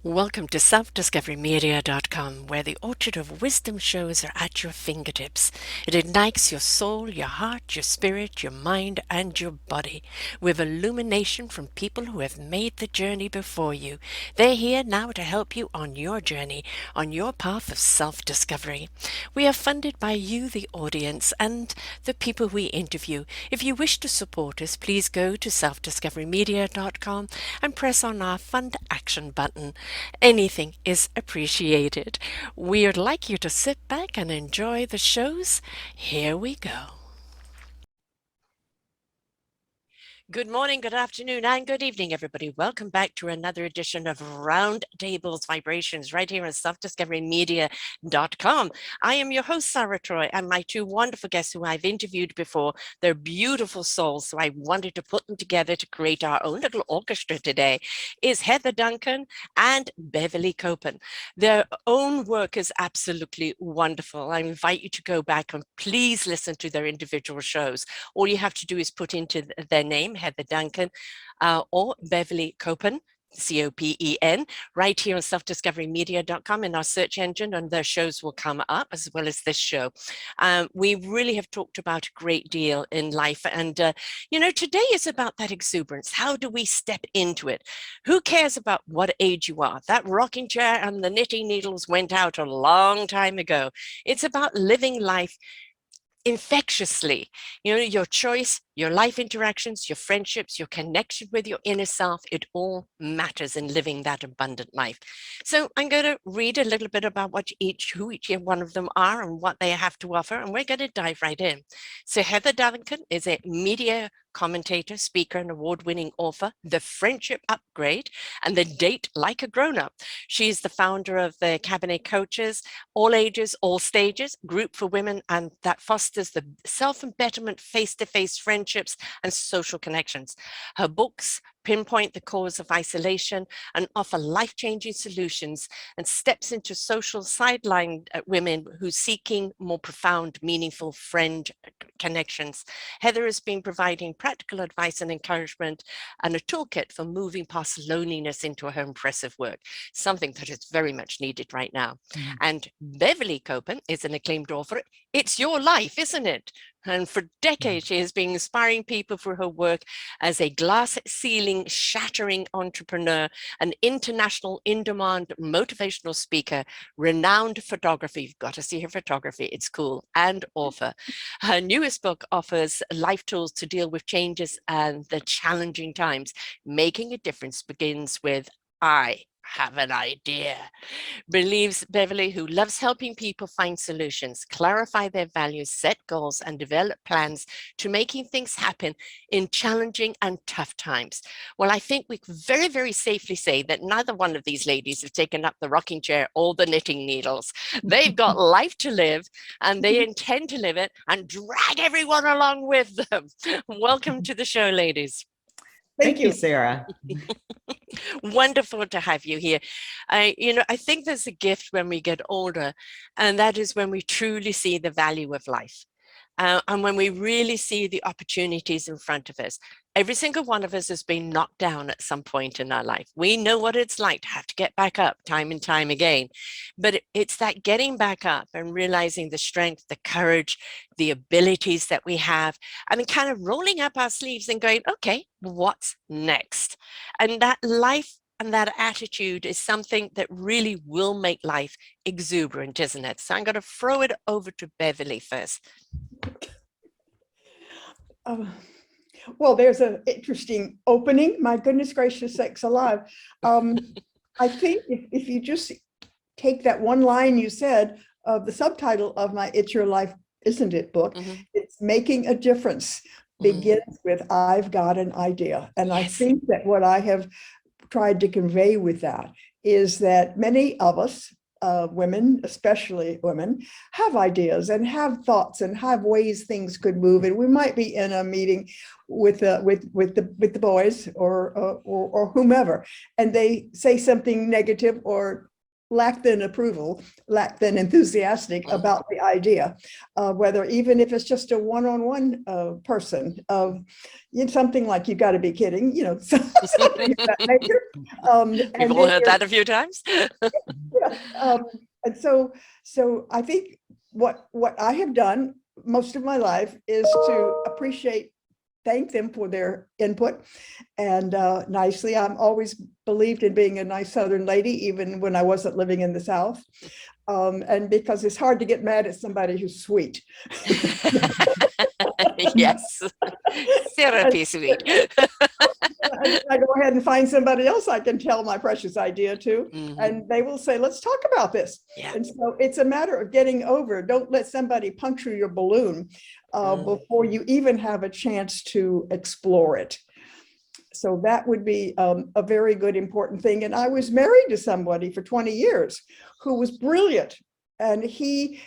Welcome to selfdiscoverymedia.com, where the orchard of wisdom shows are at your fingertips. It ignites your soul, your heart, your spirit, your mind, and your body with illumination from people who have made the journey before you. They're here now to help you on your journey, on your path of self-discovery. We are funded by you, the audience, and the people we interview. If you wish to support us, please go to selfdiscoverymedia.com and press on our Fund Action button. Anything is appreciated. We would like you to sit back and enjoy the shows. Here we go. Good morning, good afternoon, and good evening, everybody. Welcome back to another edition of Roundtables Vibrations right here on selfdiscoverymedia.com. I am your host, Sarah Troy, and my two wonderful guests who I've interviewed before. They're beautiful souls, so I wanted to put them together to create our own little orchestra today, is Heather Duncan and Beverly Copen. Their own work is absolutely wonderful. I invite you to go back and please listen to their individual shows. All you have to do is put into their name, Heather Duncan, or Beverly Copen, Copen, right here on selfdiscoverymedia.com in our search engine, and their shows will come up as well as this show. We really have talked about a great deal in life, and today is about that exuberance. How do we step into it? Who cares about what age you are? That rocking chair and the knitting needles went out a long time ago. It's about living life infectiously. Your choice, your life interactions, your friendships, your connection with your inner self, it all matters in living that abundant life. So I'm going to read a little bit about who each one of them are and what they have to offer, and we're going to dive right in. So Heather Duncan is a media commentator, speaker, and award-winning author, The Friendship Upgrade, and The Date Like a Grown-Up. She's the founder of the Cabinet Coaches, all ages, all stages, group for women, and that fosters the self-betterment, face-to-face friendships, and social connections. Her books pinpoint the cause of isolation and offer life-changing solutions, and steps into social sideline women who seeking more profound, meaningful friend connections. Heather has been providing practical advice and encouragement and a toolkit for moving past loneliness into her impressive work, something that is very much needed right now. And Beverly Copen is an acclaimed author. It's your life, isn't it? And for decades, she has been inspiring people through her work as a glass ceiling shattering entrepreneur, an international in-demand motivational speaker, renowned photography. You've got to see her photography. It's cool. And author. Her newest book offers life tools to deal with changes and the challenging times. Making a difference begins with I have an idea. Believes Beverly, who loves helping people find solutions, clarify their values, set goals, and develop plans to making things happen in challenging and tough times. Well, I think we can very, very safely say that neither one of these ladies have taken up the rocking chair or the knitting needles. They've got life to live, and they intend to live it and drag everyone along with them. Welcome to the show, ladies. Thank you, Sarah. Wonderful to have you here. I think there's a gift when we get older, and that is when we truly see the value of life. And when we really see the opportunities in front of us. Every single one of us has been knocked down at some point in our life. We know what it's like to have to get back up time and time again. But it's that getting back up and realizing the strength, the courage, the abilities that we have, and then kind of rolling up our sleeves and going, okay, what's next? And that life and that attitude is something that really will make life exuberant, isn't it? So I'm going to throw it over to Beverly first. Well, there's an interesting opening. My goodness gracious sakes alive. I think if you just take that one line you said of the subtitle of my It's Your Life, Isn't It book, it's making a difference begins with I've got an idea. And I think that what I have tried to convey with that is that many of us, women, especially women, have ideas and have thoughts and have ways things could move. And we might be in a meeting with the boys or whomever, and they say something negative or lacked in approval, lacked in enthusiastic about the idea, whether even if it's just a one-on-one person, something like "You've got to be kidding," something of that nature. We've all heard that a few times. And so I think what I have done most of my life is to thank them for their input, and nicely. I'm always believed in being a nice Southern lady, even when I wasn't living in the South. And because it's hard to get mad at somebody who's sweet. Yes, therapy sweet. I go ahead and find somebody else I can tell my precious idea to, and they will say, "Let's talk about this." Yeah. And so it's a matter of getting over. Don't let somebody puncture your balloon before you even have a chance to explore it. So that would be a very good, important thing. And I was married to somebody for 20 years who was brilliant, and he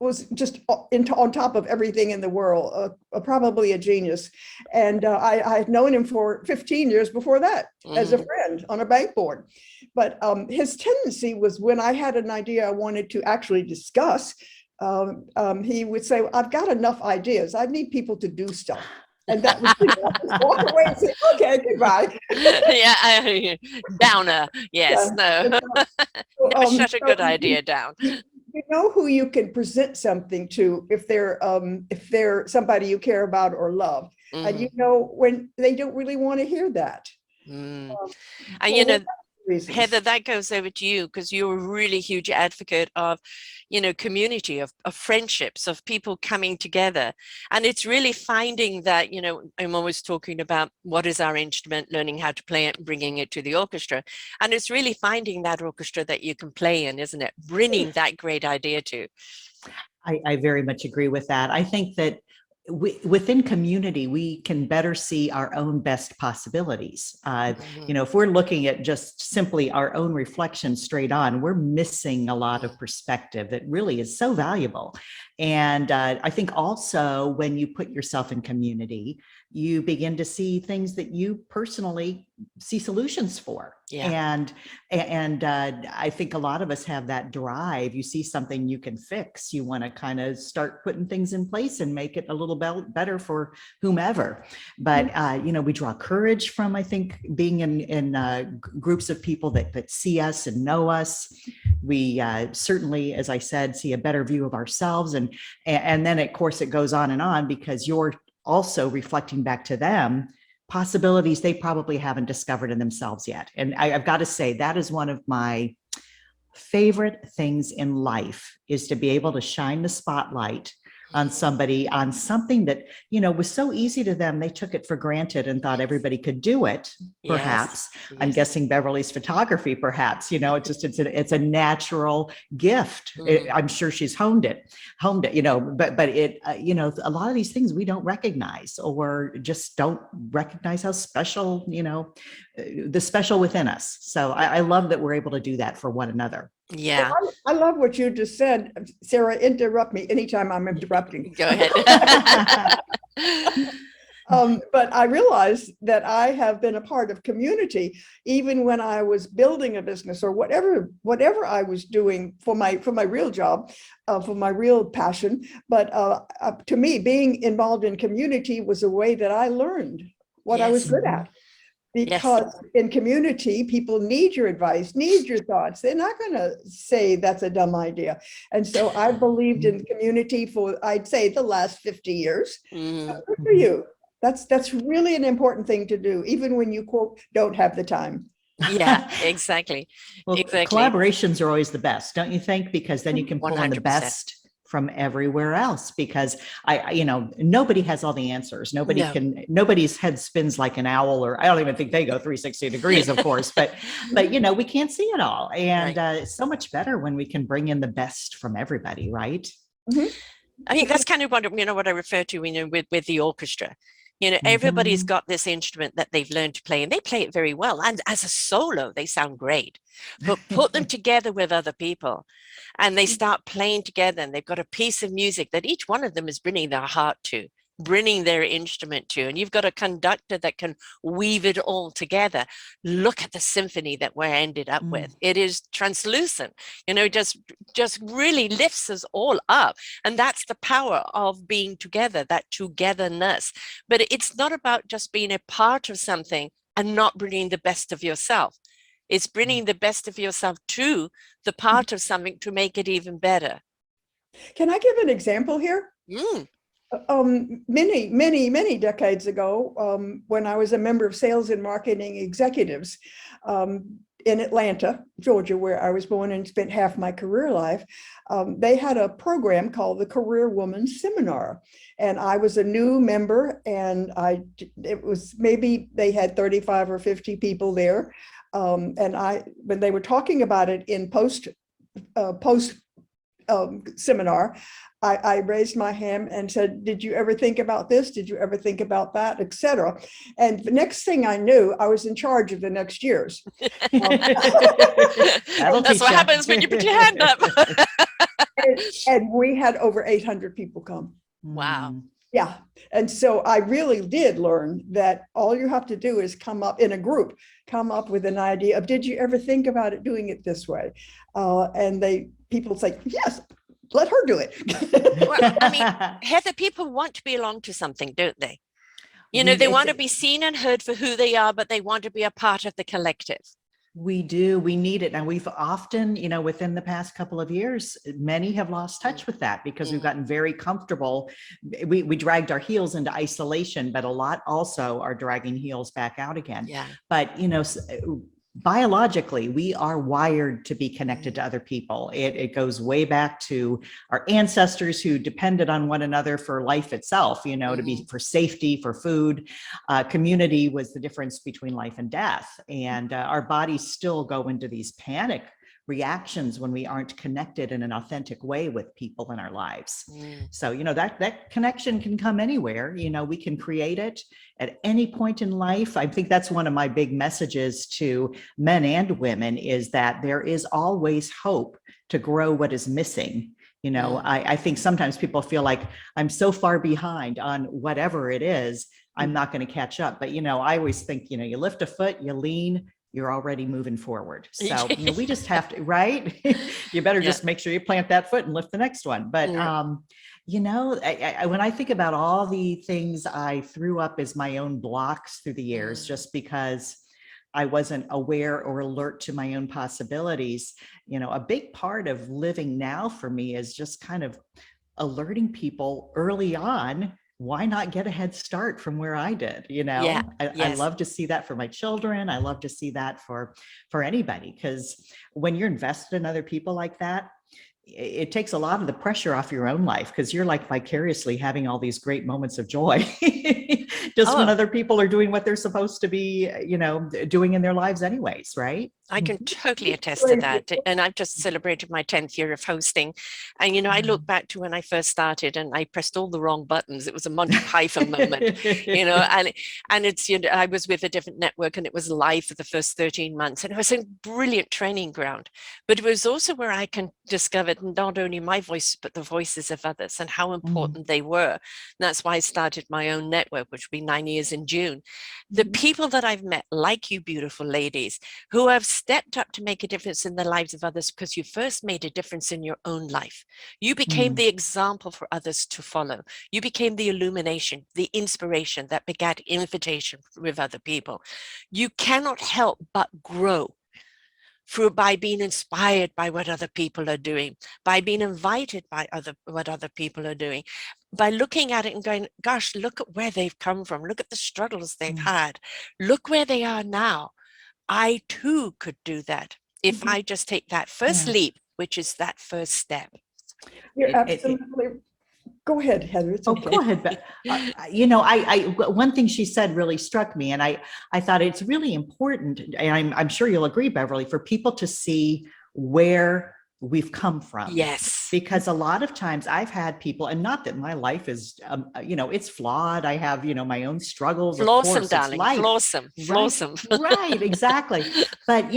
was just on top of everything in the world, probably a genius. And I had known him for 15 years before that as a friend on a bank board. But his tendency was, when I had an idea I wanted to actually discuss, he would say, "I've got enough ideas. I need people to do stuff." And that was, walk away and say, "Okay, goodbye." Yeah, downer. Yes, no. Never shut a good idea down. You know who you can present something to if they're somebody you care about or love, and when they don't really want to hear that. And Heather, that goes over to you, because you're a really huge advocate of, community, of friendships, of people coming together. And it's really finding that, I'm always talking about what is our instrument, learning how to play it, bringing it to the orchestra. And it's really finding that orchestra that you can play in, isn't it? Bringing that great idea to. I very much agree with that. I think that within community, we can better see our own best possibilities. If we're looking at just simply our own reflection straight on, we're missing a lot of perspective that really is so valuable. And I think also when you put yourself in community, you begin to see things that you personally see solutions for. Yeah. And I think a lot of us have that drive. You see something you can fix, you want to kind of start putting things in place and make it a little better for whomever. But we draw courage from, I think, being in groups of people that see us and know us. We certainly, as I said, see a better view of ourselves, and then of course it goes on, because you're also reflecting back to them possibilities they probably haven't discovered in themselves yet. And I've got to say, that is one of my favorite things in life, is to be able to shine the spotlight on somebody, on something that, was so easy to them. They took it for granted and thought everybody could do it. Perhaps. Yes. I'm guessing Beverly's photography, perhaps, it's a natural gift. I'm sure she's honed it, but it, a lot of these things we don't recognize, or just don't recognize how special, the special within us. So I love that we're able to do that for one another. Yeah. Well, I love what you just said. Sarah, interrupt me anytime I'm interrupting. Go ahead. But I realized that I have been a part of community, even when I was building a business or whatever I was doing for my real job, for my real passion. But to me, being involved in community was a way that I learned what I was good at. Because in community, people need your advice, need your thoughts. They're not going to say that's a dumb idea. And so I believed in community for, I'd say, the last 50 years. Good for you. That's really an important thing to do, even when you, quote, don't have the time. Yeah, exactly. Well, exactly. Collaborations are always the best, don't you think? Because then you can pull in the 100%. best from everywhere else, because nobody has all the answers. Nobody's head spins like an owl, or I don't even think they go 360 degrees, of course, but we can't see it all. And it's so much better when we can bring in the best from everybody, right? Mm-hmm. I think that's kind of what I refer to, with the orchestra. Everybody's got this instrument that they've learned to play, and they play it very well. And as a solo, they sound great. But put them together with other people, and they start playing together, and they've got a piece of music that each one of them is bringing their heart to. bringing their instrument to, and you've got a conductor that can weave it all together. Look at the symphony that we're ended up with. It is translucent, you know, just really lifts us all up. And that's the power of being together, that togetherness. But it's not about just being a part of something and not bringing the best of yourself. It's bringing the best of yourself to the part of something to make it even better. Can I give an example here? Many decades ago, when I was a member of sales and marketing executives in Atlanta, Georgia, where I was born and spent half my career life, they had a program called the Career Woman Seminar. And I was a new member, and it was maybe they had 35 or 50 people there. And when they were talking about it in post seminar, I raised my hand and said, did you ever think about this? Did you ever think about that, etc.? And the next thing I knew, I was in charge of the next years. That's what happens when you put your hand up. and we had over 800 people come. Wow. Yeah. And so I really did learn that all you have to do is come up in a group, come up with an idea of, did you ever think about it doing it this way? And people say, yes, let her do it. Well, I mean, Heather, people want to belong to something, don't they? You know, they want to be seen and heard for who they are, but they want to be a part of the collective. We do. We need it. And we've often, you know, within the past couple of years, many have lost touch with that because we've gotten very comfortable. We dragged our heels into isolation, but a lot also are dragging heels back out again. Yeah. But, you know, biologically, we are wired to be connected to other people. It goes way back to our ancestors who depended on one another for life itself, you know, to be for safety, for food. Community was the difference between life and death. And our bodies still go into these panic reactions when we aren't connected in an authentic way with people in our lives. So, you know, that connection can come anywhere. You know, we can create it at any point in life. I think that's one of my big messages to men and women, is that there is always hope to grow what is missing. You know, I think sometimes people feel like I'm so far behind on whatever it is, I'm not going to catch up. But, you know, I always think, you know, you lift a foot, you lean, you're already moving forward. So, you know, we just have to, right? You better just make sure you plant that foot and lift the next one. But, you know, when I think about all the things I threw up as my own blocks through the years, just because I wasn't aware or alert to my own possibilities, you know, a big part of living now for me is just kind of alerting people early on. Why not get a head start from where I did? You know, I love to see that for my children. I love to see that for anybody, because when you're invested in other people like that, it takes a lot of the pressure off your own life, because you're like vicariously having all these great moments of joy just when other people are doing what they're supposed to be, you know, doing in their lives anyways, right? I can totally attest to that. And I've just celebrated my 10th year of hosting. And, you know, I look back to when I first started and I pressed all the wrong buttons. It was a Monty Python moment, you know, and it's, you know, I was with a different network and it was live for the first 13 months. And it was a brilliant training ground. But it was also where I discovered not only my voice, but the voices of others and how important they were. And that's why I started my own network, which will be 9 years in June. The people that I've met, like you beautiful ladies, who have stepped up to make a difference in the lives of others because you first made a difference in your own life. You became the example for others to follow. You became the illumination, the inspiration that begat invitation with other people. You cannot help but grow by being inspired by what other people are doing, by being invited by what other people are doing, by looking at it and going, gosh, look at where they've come from. Look at the struggles they've had. Look where they are now. I too could do that if I just take that first leap, which is that first step. You're absolutely. Go ahead, Heather. It's okay. Go ahead. But, you know, one thing she said really struck me, and I thought it's really important, and I'm sure you'll agree, Beverly, for people to see where we've come from. Yes. because a lot of times I've had people, and not that my life is, it's flawed. I have, my own struggles, of Flawsome, course, it's darling, life. flawsome, Right, flawsome. right, exactly. But,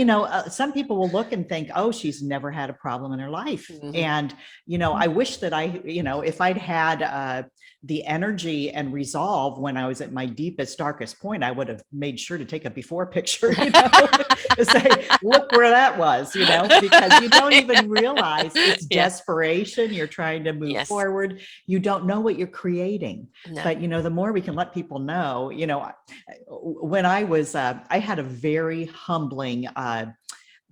some people will look and think, oh, she's never had a problem in her life. And, I wish that if I'd had the energy and resolve when I was at my deepest, darkest point, I would have made sure to take a before picture, to say, look where that was, because you don't even realize it's desperation. You're trying to move forward. You don't know what you're creating. No. But, the more we can let people know, when I was, I had a very humbling, how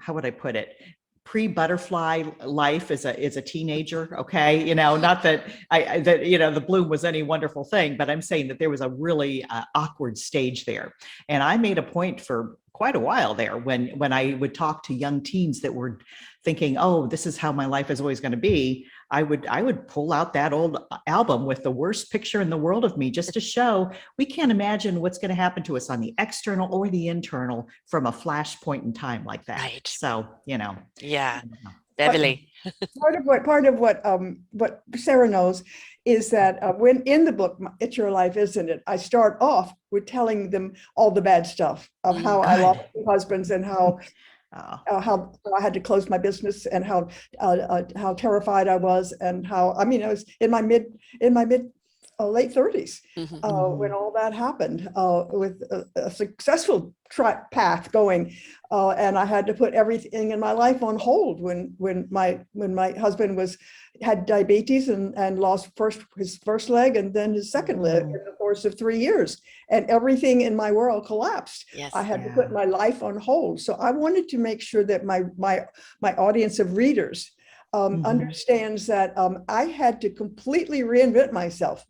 would I put it? Pre-butterfly life as a teenager. Okay. Not that the bloom was any wonderful thing, but I'm saying that there was a really awkward stage there. And I made a point for quite a while there when I would talk to young teens that were thinking, oh, this is how my life is always going to be. I would pull out that old album with the worst picture in the world of me, just to show we can't imagine what's going to happen to us on the external or the internal from a flash point in time like that. Right. So, Yeah. Beverly. Part of what Sarah knows is that when in the book, It's Your Life, Isn't It? I start off with telling them all the bad stuff of how I lost two husbands and how I had to close my business and how terrified I was, and how, I was in my mid late 30s when all that happened, with a successful path going, and I had to put everything in my life on hold when my husband had diabetes and lost his first leg and then his second leg in the course of 3 years, and everything in my world collapsed. Yes, I had to put my life on hold. So I wanted to make sure that my audience of readers understands that I had to completely reinvent myself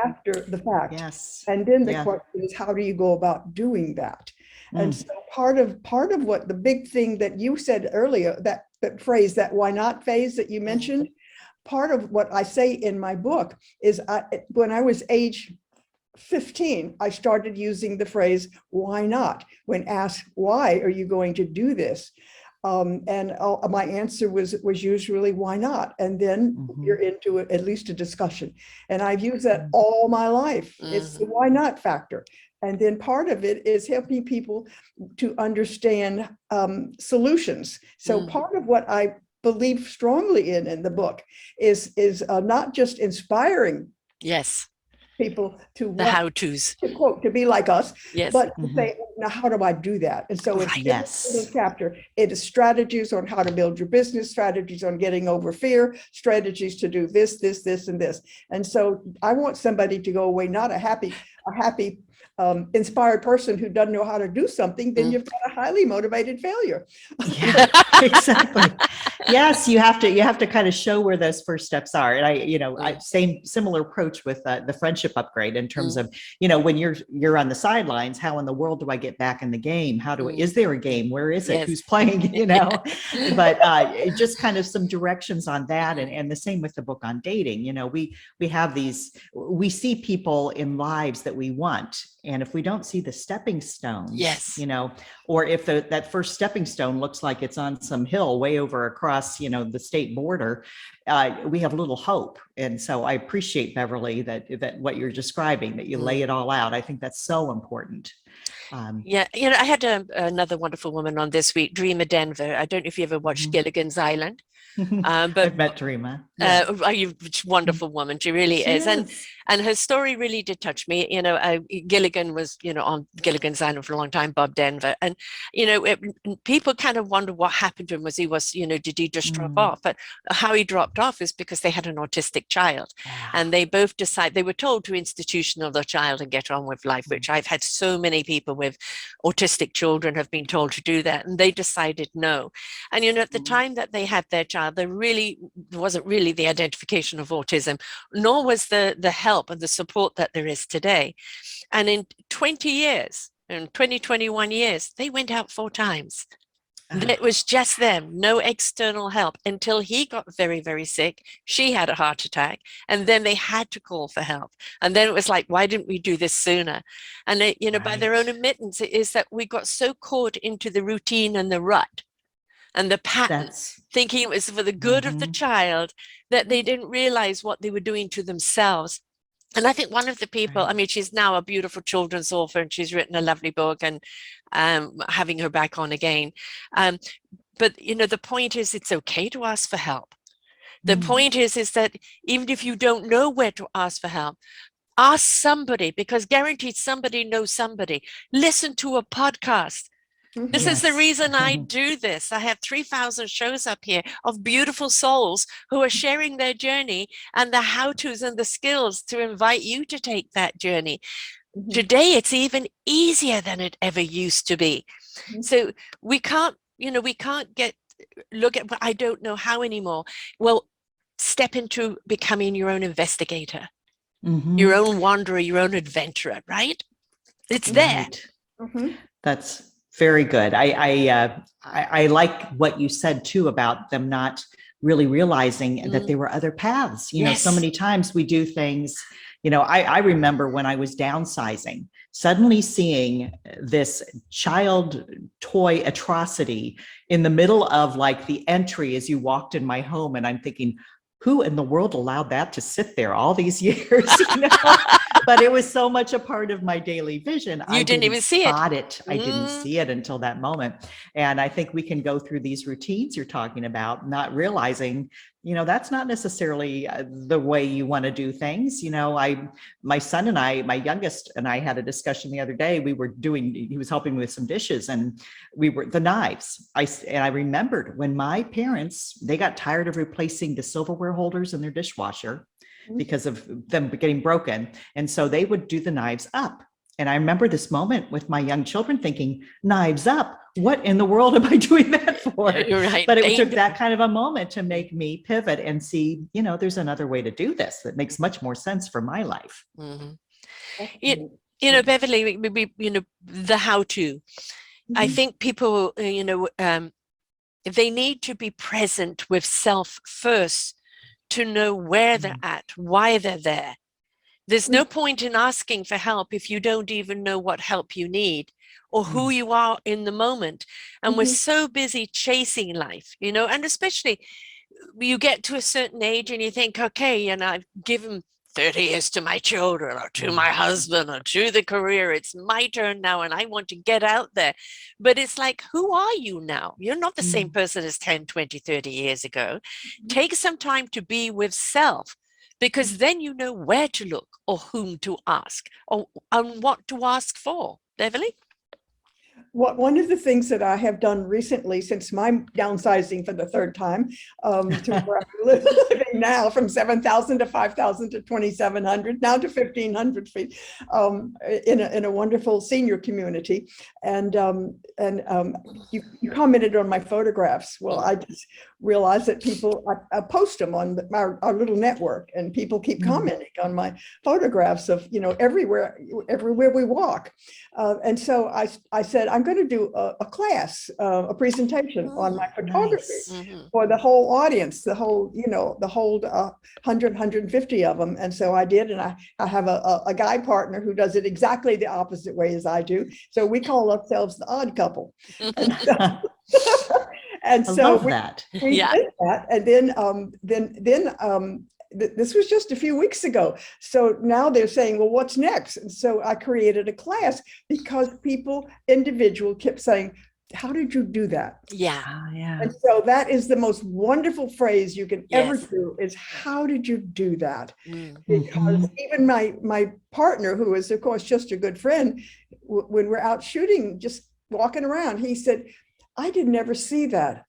after the fact. Yes. And then the question is, how do you go about doing that? And so part of what the big thing that you said earlier, that phrase, that why not phase that you mentioned, part of what I say in my book is when I was age 15, I started using the phrase, why not? When asked, why are you going to do this? And my answer was usually, why not? And then you're into at least a discussion. And I've used that all my life. It's the why not factor. And then part of it is helping people to understand solutions. So part of what I believe strongly in the book is not just inspiring people to the how-tos, to be like us, but to say, now how do I do that? And so it's in this chapter, it is strategies on how to build your business, strategies on getting over fear, strategies to do this, and this. And so I want somebody to go away not a happy inspired person who doesn't know how to do something. Then you've got a highly motivated failure. Yeah, exactly. Yes, you have to kind of show where those first steps are. And I similar approach with the friendship upgrade in terms of, when you're on the sidelines, how in the world do I get back in the game? Is there a game? Where is it? Who's playing? But just kind of some directions on that. And the same with the book on dating. We have we see people in lives that we want. And if we don't see the stepping stones, or if that first stepping stone looks like it's on some hill way over across, the state border, we have little hope. And so I appreciate, Beverly, that what you're describing, that you lay it all out. I think that's so important. I had another wonderful woman on this week, Dreamer Denver. I don't know if you ever watched Gilligan's Island. But I've met Dreamer. Wonderful woman. She really is. And her story really did touch me. Gilligan was, on Gilligan's Island for a long time, Bob Denver. And, people kind of wonder what happened to him. Did he just drop off? But how he dropped off is because they had an autistic child. And they both they were told to institutional the child and get on with life, which I've had so many people with autistic children have been told to do that. And they decided no. And, at the time that they had their child, there wasn't really the identification of autism, nor was the help and the support that there is today. And in 20 years, in 21 years, they went out 4 times. It was just them, no external help, until he got very, very sick. She had a heart attack, and then they had to call for help. And then it was like, why didn't we do this sooner? And by their own admittance, it is that we got so caught into the routine and the rut and the pattern, thinking it was for the good of the child, that they didn't realize what they were doing to themselves. And I think one of the people, I mean, she's now a beautiful children's author, and she's written a lovely book, and having her back on again. But, you know, the point is, it's okay to ask for help. The point is that even if you don't know where to ask for help, ask somebody, because guaranteed somebody knows somebody. Listen to a podcast. This is the reason I do this. I have 3,000 shows up here of beautiful souls who are sharing their journey and the how-tos and the skills to invite you to take that journey. Today, it's even easier than it ever used to be. So we can't, you know, we can't look at, I don't know how anymore. Well, step into becoming your own investigator, your own wanderer, your own adventurer, right? It's there. That's very good. I like what you said too about them not really realizing that there were other paths. You know, so many times we do things, you know, I remember when I was downsizing, suddenly seeing this child toy atrocity in the middle of like the entry as you walked in my home. And I'm thinking, who in the world allowed that to sit there all these years? You know? But it was so much a part of my daily vision. I didn't even see it. I didn't see it until that moment. And I think we can go through these routines you're talking about, not realizing, you know, that's not necessarily the way you want to do things. You know, my son and I, my youngest and I had a discussion the other day. He was helping me with some dishes, and the knives. I remembered when my parents, they got tired of replacing the silverware holders in their dishwasher because of them getting broken. And so they would do the knives up. And I remember this moment with my young children thinking, knives up, what in the world am I doing that for? Right. But it took that kind of a moment to make me pivot and see, you know, there's another way to do this that makes much more sense for my life. You know, Beverly, you know, the how-to. I think people, you know, they need to be present with self first to know where they're at, why they're there. There's no point in asking for help if you don't even know what help you need or who you are in the moment. And we're so busy chasing life, you know, and especially you get to a certain age and you think, okay, and I've given 30 years to my children or to my husband or to the career. It's my turn now and I want to get out there. But it's like, who are you now? You're not the same person as 10, 20, 30 years ago. Take some time to be with self, because then you know where to look or whom to ask or and what to ask for. Beverly? One of the things that I have done recently, since my downsizing for the third time, to where I'm living now, from 7,000 to 5,000 to 2,700, now to 1,500 feet, in a wonderful senior community. And you commented on my photographs. Well, I just realized that people, I post them on our little network, and people keep commenting on my photographs of, you know, everywhere we walk. And so I said, I'm going to do a class, a presentation on my photography for the whole audience, the whole 100, 150 of them. And so I did, and I have a guy partner who does it exactly the opposite way as I do. So we call ourselves the odd couple. And so, I love that. We did that. And then this was just a few weeks ago. So now they're saying, well, what's next? And so I created a class because individual kept saying, how did you do that? Yeah. And so that is the most wonderful phrase you can ever do, is how did you do that? Because even my partner, who is of course just a good friend, when we're out shooting, just walking around, he said, I did never see that.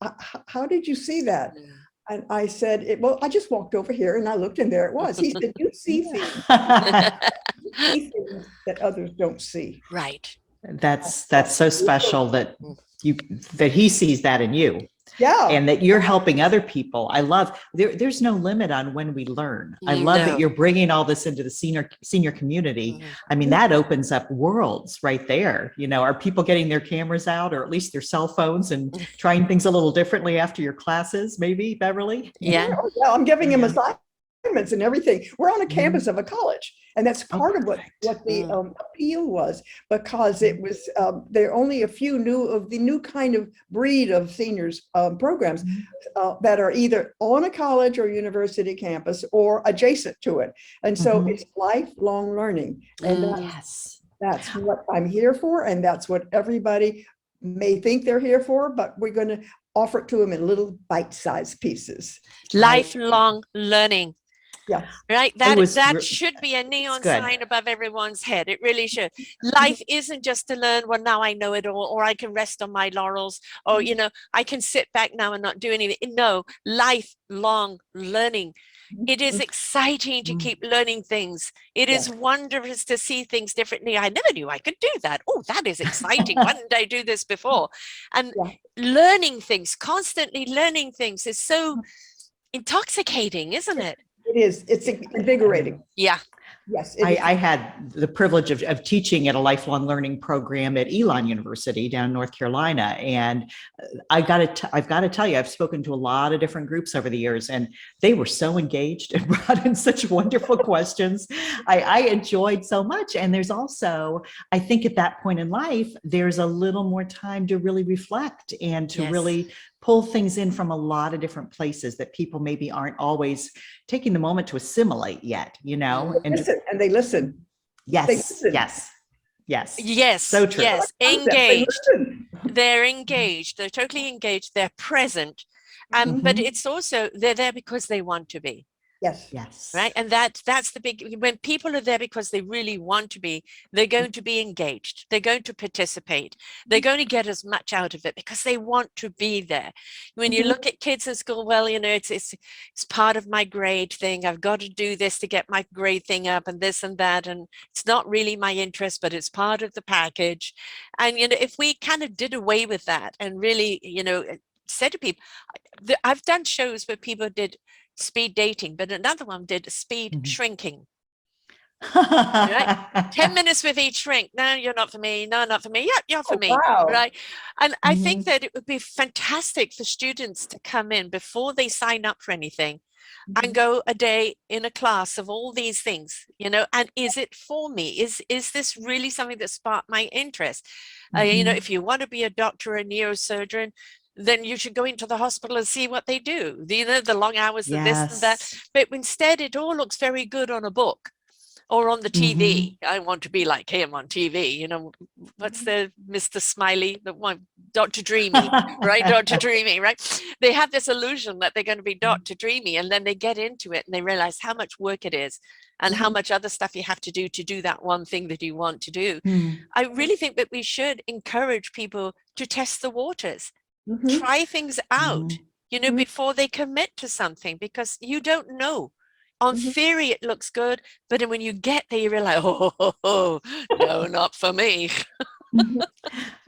How did you see that? And I said, well, I just walked over here and I looked, and there it was. He said, you see things, that others don't see. Right. That's so special that he sees that in you. Yeah. And that you're helping other people. I love, there's no limit on when we learn. I love that you're bringing all this into the senior community. I mean, that opens up worlds right there. You know, are people getting their cameras out, or at least their cell phones, and trying things a little differently after your classes, maybe, Beverly? Yeah. I'm giving him assignments assignments and everything. We're on a campus of a college. And that's part of what the appeal was, because it was, there are only a few of the new kind of breed of seniors programs that are either on a college or university campus or adjacent to it. And so it's lifelong learning. And that's what I'm here for. And that's what everybody may think they're here for, but we're going to offer it to them in little bite-sized pieces. Lifelong learning. Yeah. Right. That should be a neon sign above everyone's head. It really should. Life isn't just to learn, well, now I know it all, or I can rest on my laurels, or, you know, I can sit back now and not do anything. No, lifelong learning. It is exciting to keep learning things. It is wondrous to see things differently. I never knew I could do that. Oh, that is exciting. Why didn't I do this before? And learning things, constantly learning things is so intoxicating, isn't it? It is. It's invigorating. Yeah. Yes. I had the privilege of teaching at a lifelong learning program at Elon University down in North Carolina. And I've got to tell you, I've spoken to a lot of different groups over the years, and they were so engaged and brought in such wonderful questions. I enjoyed so much. And there's also, I think at that point in life, there's a little more time to really reflect and to really pull things in from a lot of different places that people maybe aren't always taking the moment to assimilate yet, you know. And they listen. Yes, they listen. Yes. So true. Yes, engaged. They're engaged. They're totally engaged. They're present. But it's also, they're there because they want to be. Yes. Right. And that's the big, when people are there because they really want to be, they're going to be engaged. They're going to participate. They're going to get as much out of it because they want to be there. When you look at kids in school, well, you know, it's part of my grade thing. I've got to do this to get my grade thing up and this and that. And it's not really my interest, but it's part of the package. And, you know, if we kind of did away with that and really, you know, said to people, I've done shows where people did speed dating, but another one did speed shrinking. Right? 10 minutes with each shrink. No, you're not for me. No, not for me. Yep, you're for me. Wow. Right. And I think that it would be fantastic for students to come in before they sign up for anything and go a day in a class of all these things, you know, and is it for me? Is this really something that sparked my interest? You know, if you want to be a doctor or a neurosurgeon, then you should go into the hospital and see what they do. You know, the long hours and this and that. But instead, it all looks very good on a book or on the TV. I want to be like him on TV. You know, what's the Mr. Smiley, the one, Dr. Dreamy, right? Dr. Dreamy, right? They have this illusion that they're going to be Dr. Dreamy, and then they get into it and they realize how much work it is and how much other stuff you have to do that one thing that you want to do. I really think that we should encourage people to test the waters. Try things out, you know, before they commit to something, because you don't know. On theory, it looks good, but when you get there, you realize, oh, no, not for me.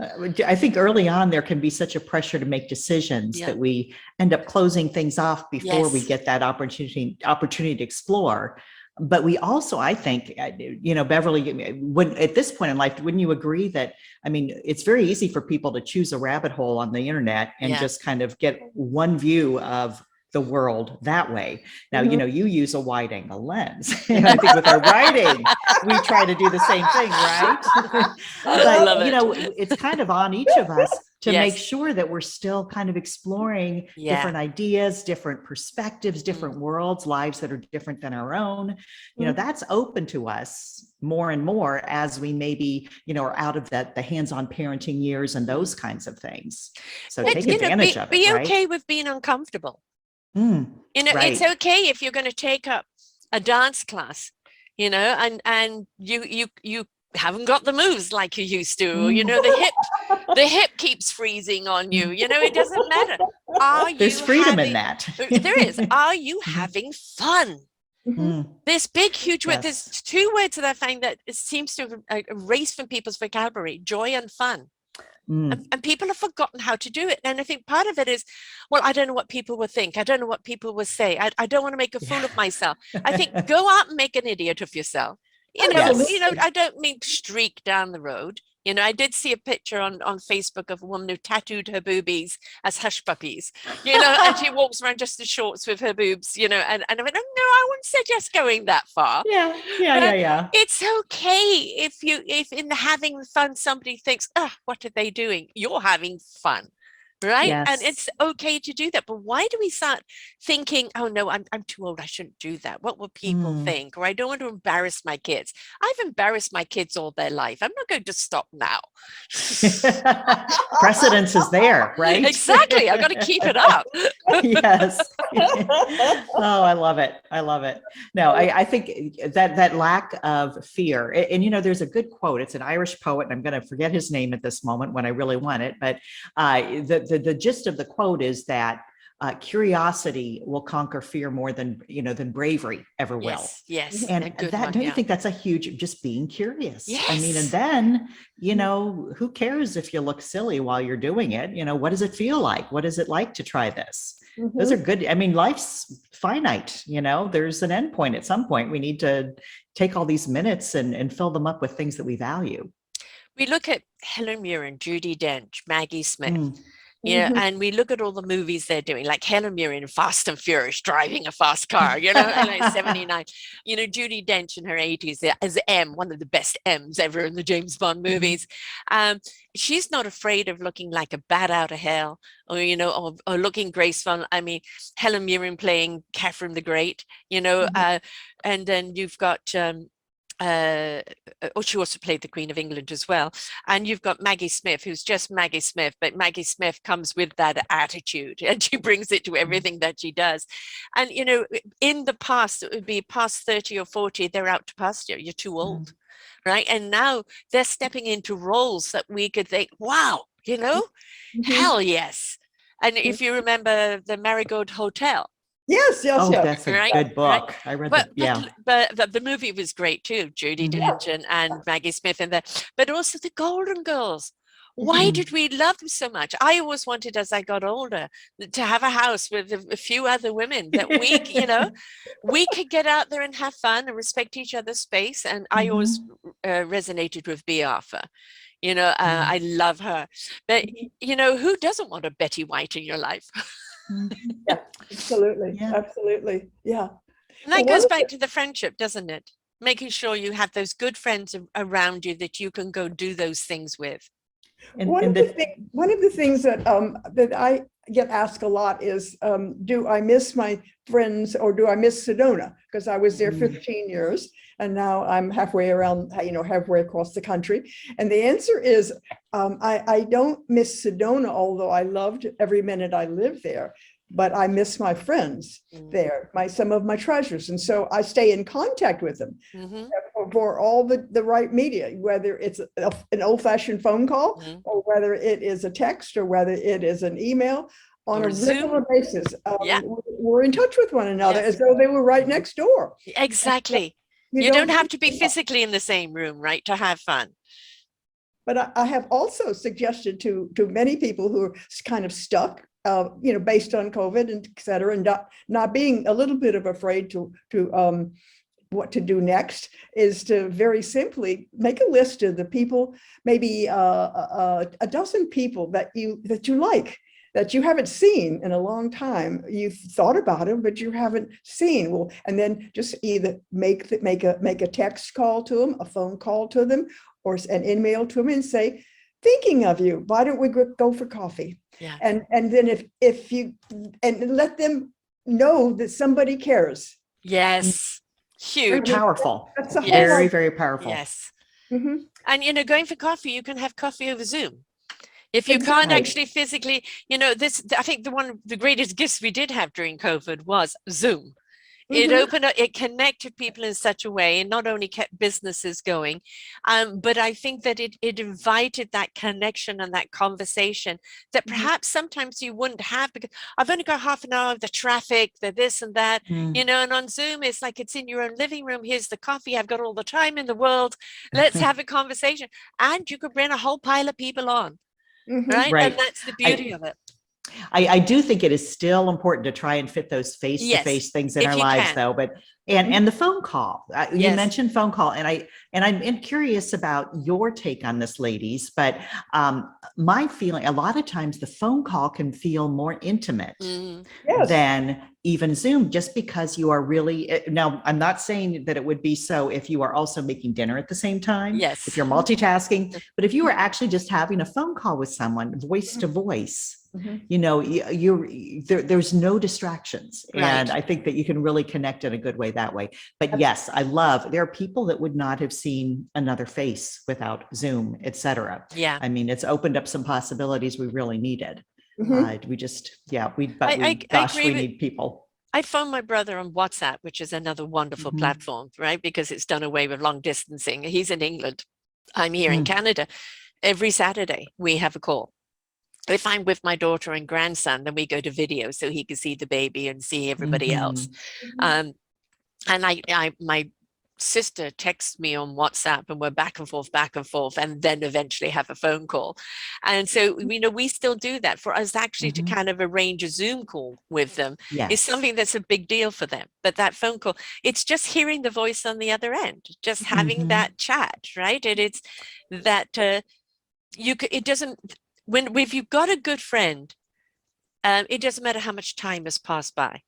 I think early on, there can be such a pressure to make decisions that we end up closing things off before we get that opportunity to explore. But we also, I think, you know, Beverly, when at this point in life, wouldn't you agree that, I mean, it's very easy for people to choose a rabbit hole on the internet and just kind of get one view of the world that way. Now, you know, you use a wide angle lens. And I think with our writing, we try to do the same thing, right? But, you know, it's kind of on each of us to make sure that we're still kind of exploring different ideas, different perspectives, different worlds, lives that are different than our own. You know, that's open to us more and more as we maybe, you know, are out of the hands-on parenting years and those kinds of things. So take advantage of it. Be okay with being uncomfortable. You know, it's okay if you're going to take up a dance class, you know, and you haven't got the moves like you used to, or, you know, the hip keeps freezing on you, you know, it doesn't matter. There's freedom in that. There is. Are you having fun? This big, huge word, there's two words that I find that it seems to have erased from people's vocabulary: joy and fun. And people have forgotten how to do it. And I think part of it is, well, I don't know what people will think. I don't know what people will say. I don't want to make a fool of myself. I think go out and make an idiot of yourself. You know, I don't mean streak down the road. You know, I did see a picture on Facebook of a woman who tattooed her boobies as hush puppies, you know, and she walks around just in shorts with her boobs, you know, and I went, oh, no, I wouldn't suggest going that far. Yeah. It's okay if in the having fun, somebody thinks, oh, what are they doing? You're having fun. Right. And Yes. it's okay to do that. But why do we start thinking, oh, no, I'm too old. I shouldn't do that. What will people think? Or I don't want to embarrass my kids. I've embarrassed my kids all their life. I'm not going to stop now. Precedence is there, right? Exactly. I've got to keep it up. Yes. Oh, I love it. I love it. No, I think that lack of fear, and you know, there's a good quote. It's an Irish poet, and I'm going to forget his name at this moment when I really want it. But the gist of the quote is that curiosity will conquer fear more than bravery ever will. Yes. And that, don't you think that's a huge, just being curious? Yes. I mean, and then, you know, who cares if you look silly while you're doing it? You know, what does it feel like? What is it like to try this? Those are good. I mean, life's finite, you know, there's an end point. At some point, we need to take all these minutes and fill them up with things that we value. We look at Helen Mirren, Judi Dench, Maggie Smith. You know, and we look at all the movies they're doing, like Helen Mirren in Fast and Furious, driving a fast car, you know, like 79. You know, Judi Dench in her 80s as M, one of the best M's ever in the James Bond movies. She's not afraid of looking like a bat out of hell, or, you know, or looking graceful. I mean, Helen Mirren playing Catherine the Great, you know, and then you've got... she also played the Queen of England as well. And you've got Maggie Smith, who's just Maggie Smith, but Maggie Smith comes with that attitude and she brings it to everything that she does. And, you know, in the past, it would be past 30 or 40, they're out to pasture, you're too old, right? And now they're stepping into roles that we could think, wow, you know, hell yes. And if you remember the Marigold Hotel, Yes. That's a good book. Right. I read but, that. But the movie was great too, Judi Dench and Maggie Smith and that. But also the Golden Girls. Why did we love them so much? I always wanted, as I got older, to have a house with a few other women that we, you know, we could get out there and have fun and respect each other's space. And I always resonated with Bea Arthur. You know, I love her. But, you know, who doesn't want a Betty White in your life? Yeah, absolutely. Absolutely. Yeah. And that goes back to the friendship, doesn't it? Making sure you have those good friends around you that you can go do those things with. One of the things that that I get asked a lot is, do I miss my friends, or do I miss Sedona? Because I was there 15 years and now I'm halfway around, you know, halfway across the country. And the answer is, I don't miss Sedona, although I loved every minute I lived there. But I miss my friends there, some of my treasures. And so I stay in contact with them for all the right media, whether it's an old-fashioned phone call or whether it is a text or whether it is an email on a regular basis. We're in touch with one another as though they were right next door. Exactly. You don't have to be physically in the same room, right, to have fun. But I have also suggested to many people who are kind of stuck, you know, based on COVID and et cetera, and not being a little bit of afraid to what to do next, is to very simply make a list of the people, maybe a dozen people that you like, that you haven't seen in a long time. You've thought about them, but you haven't seen. Well, and then just either make a text call to them, a phone call to them, or an email to them and say, thinking of you, why don't we go for coffee? And then if you, and let them know that somebody cares. Yes. Huge. Very powerful. That's a very, very powerful. Yes. And, you know, going for coffee, you can have coffee over Zoom. If you can't actually physically, you know, I think one of the greatest gifts we did have during COVID was Zoom. It opened up, it connected people in such a way, and not only kept businesses going, but I think that it invited that connection and that conversation that perhaps sometimes you wouldn't have, because I've only got half an hour of the traffic, the this and that, you know, and on Zoom, it's like it's in your own living room. Here's the coffee. I've got all the time in the world. Let's have a conversation. And you could bring a whole pile of people on, right? And that's the beauty of it. I do think it is still important to try and fit those face-to-face things in our lives, though. But And the phone call, you Yes. mentioned phone call, and I'm curious about your take on this, ladies. But my feeling, a lot of times, the phone call can feel more intimate Yes. than even Zoom, just because you are really. Now, I'm not saying that it would be so if you are also making dinner at the same time. Yes. If you're multitasking, but if you were actually just having a phone call with someone, voice to voice. You know, there's no distractions. And Right. I think that you can really connect in a good way that way. But yes, there are people that would not have seen another face without Zoom, et cetera. Yeah. I mean, it's opened up some possibilities we really needed. We just, I agree we with, need people. I phone my brother on WhatsApp, which is another wonderful platform, right? Because it's done away with long distancing. He's in England. I'm here in Canada. Every Saturday we have a call. If I'm with my daughter and grandson, then we go to video so he can see the baby and see everybody else. And my sister texts me on WhatsApp, and we're back and forth, and then eventually have a phone call. And so, you know, we still do that. For us actually to kind of arrange a Zoom call with them is something that's a big deal for them. But that phone call, it's just hearing the voice on the other end, just having that chat, right? And it's that it doesn't, if you've got a good friend, it doesn't matter how much time has passed by.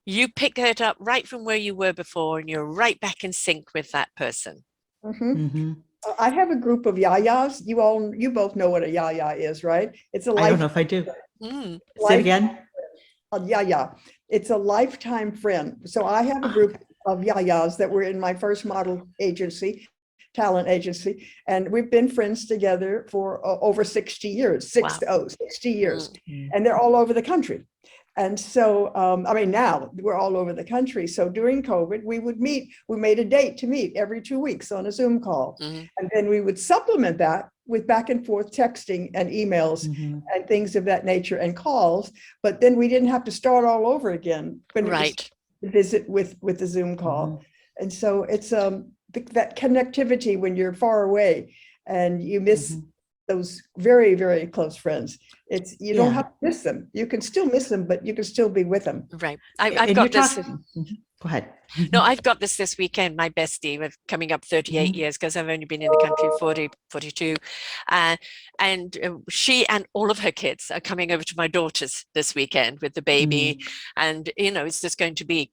You pick it up right from where you were before, and you're right back in sync with that person. I have a group of yayas. You both know what a yaya is, right? It's a I don't know if I do. Say it again. A yaya. It's a lifetime friend. So I have a group of yayas that were in my first model agency, talent agency, and we've been friends together for over 60 years, 60 years, and they're all over the country. And so, I mean, now we're all over the country. So during COVID, we would meet, we made a date to meet every 2 weeks on a Zoom call. And then we would supplement that with back and forth texting and emails and things of that nature and calls. But then we didn't have to start all over again when it was to visit with the Zoom call. And so it's that connectivity when you're far away and you miss those very, very close friends. It's, you don't have to miss them. You can still miss them, but you can still be with them. Right. I've got this. Go ahead. No, I've got this weekend, my bestie, with coming up 38 years, because I've only been in the country 42. And she and all of her kids are coming over to my daughter's this weekend with the baby. And, you know, it's just going to be,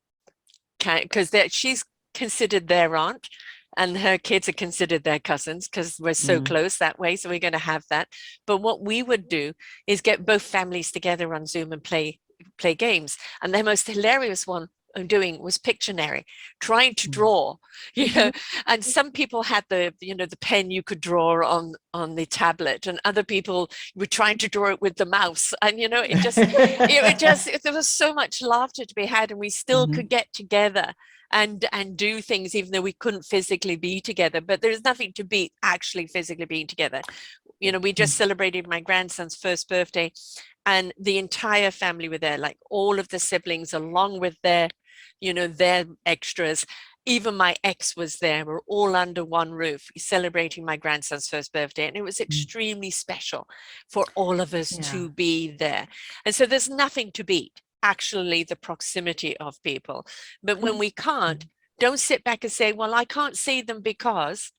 because she's considered their aunt, and her kids are considered their cousins because we're so close that way. So we're going to have that. But what we would do is get both families together on Zoom and play games. And the most hilarious one I'm doing was Pictionary, trying to draw, you know, and some people had the pen you could draw on the tablet, and other people were trying to draw it with the mouse. And, you know, there was so much laughter to be had, and we still could get together and do things even though we couldn't physically be together. But there's nothing to beat actually physically being together. You know, we just celebrated my grandson's first birthday, and the entire family were there, like all of the siblings, along with their extras. Even my ex was there. We're all under one roof celebrating my grandson's first birthday, and it was extremely special for all of us to be there. And so there's nothing to beat actually the proximity of people. But when we can't, don't sit back and say, well, I can't see them because,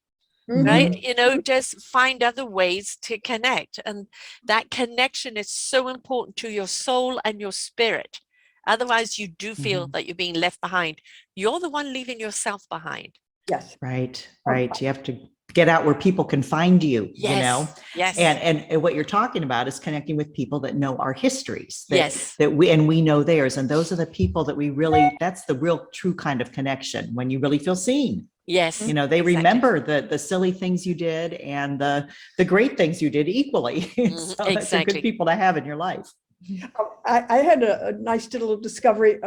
right? You know, just find other ways to connect. And that connection is so important to your soul and your spirit. Otherwise, you do feel that you're being left behind. You're the one leaving yourself behind. Yes. Right. You have to get out where people can find you, you know? Yes. And what you're talking about is connecting with people that know our histories, yes. that we know theirs. And those are the people that we really, that's the real true kind of connection, when you really feel seen. Yes. You know, they remember the silly things you did and the great things you did equally. So that's some good people to have in your life. I had a nice little discovery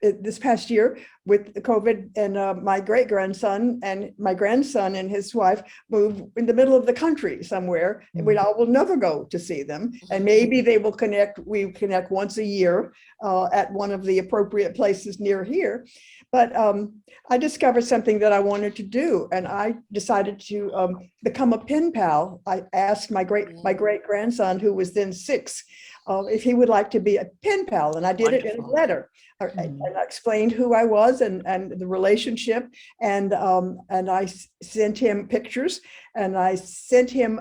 this past year with COVID, and my great grandson and my grandson and his wife moved in the middle of the country somewhere, and we all will never go to see them. And maybe they will connect. We connect once a year at one of the appropriate places near here. But I discovered something that I wanted to do, and I decided to become a pen pal. I asked my great grandson, who was then 6, if he would like to be a pen pal, and I did it in a Wonderful. letter. And I explained who I was and the relationship, and I sent him pictures, and I sent him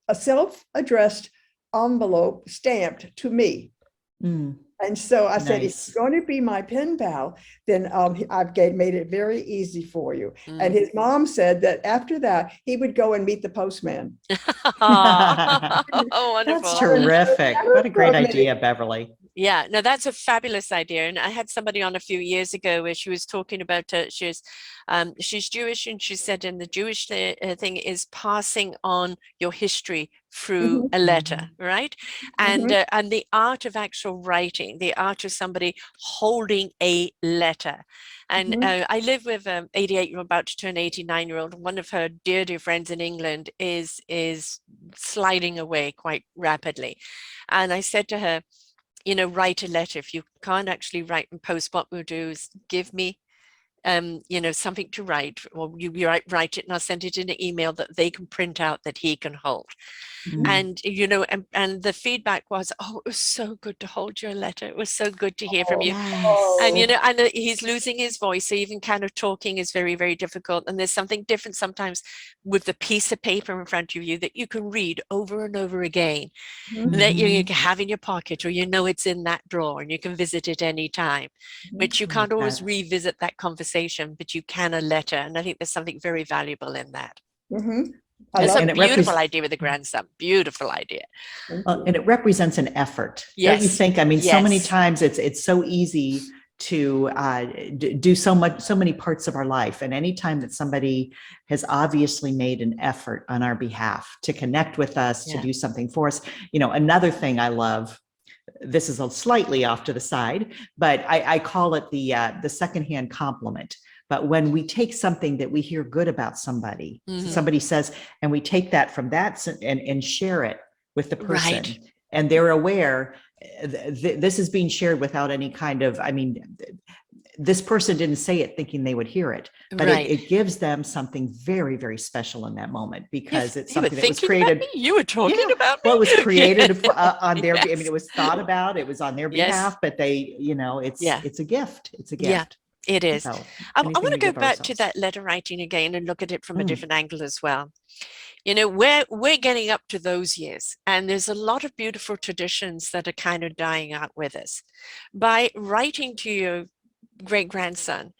a self-addressed envelope stamped to me. Mm. And so I said, if Nice. you're going to be my pen pal, then I've made it very easy for you. And his mom said that after that, he would go and meet the postman. Oh, wonderful. That's terrific. What a great idea, Beverly. Yeah, no, that's a fabulous idea. And I had somebody on a few years ago where she was talking about she's Jewish, and she said, in the Jewish thing is passing on your history through a letter, right? And the art of actual writing, the art of somebody holding a letter. And I live with an 88-year-old about to turn 89-year-old. One of her dear friends in England is sliding away quite rapidly. And I said to her, you know, write a letter. If you can't actually write and post, what we'll do is give me, you know, something to write, or you write it, and I'll send it in an email that they can print out that he can hold. And, you know, and the feedback was, oh, it was so good to hold your letter. It was so good to hear from you. Yes. And, you know, and he's losing his voice. So even kind of talking is very, very difficult. And there's something different sometimes with the piece of paper in front of you that you can read over and over again, that you can have in your pocket, or you know it's in that drawer and you can visit it anytime, which you can't always revisit that conversation, but you can a letter. And I think there's something very valuable in that. It's a beautiful idea with the grandson. Beautiful idea. And it represents an effort. Yes. Don't you think? I mean, so many times it's so easy to do so many parts of our life. And anytime that somebody has obviously made an effort on our behalf to connect with us, to do something for us, you know, another thing I love, this is a slightly off to the side, but I call it the secondhand compliment. But when we take something that we hear good about somebody, somebody says, and we take that from that and share it with the person, and they're aware this is being shared without any kind of, I mean, this person didn't say it thinking they would hear it, but it gives them something very, very special in that moment, because it's something that was created. You were talking about me. Well, it was created on their, I mean, it was thought about, it was on their behalf, but they, you know, it's a gift. It's a gift. Yeah. It is. So, I want to go back to that letter writing again and look at it from a different angle as well. You know, we're getting up to those years, and there's a lot of beautiful traditions that are kind of dying out with us. By writing to your great grandson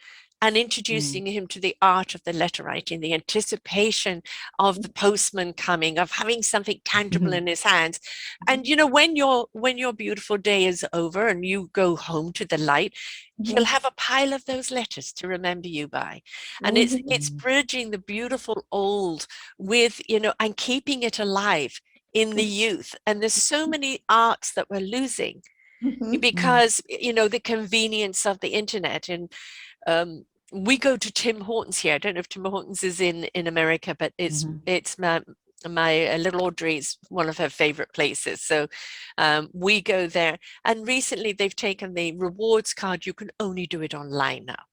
and introducing him to the art of the letter writing, the anticipation of the postman coming, of having something tangible in his hands. And, you know, when your beautiful day is over and you go home to the light, you'll have a pile of those letters to remember you by. And it's bridging the beautiful old with, you know, and keeping it alive in the youth. And there's so many arts that we're losing because, you know, the convenience of the internet. And we go to Tim Hortons here. I don't know if Tim Hortons is in America, but it's my little Audrey's one of her favorite places. So we go there. And recently they've taken the rewards card. You can only do it online now.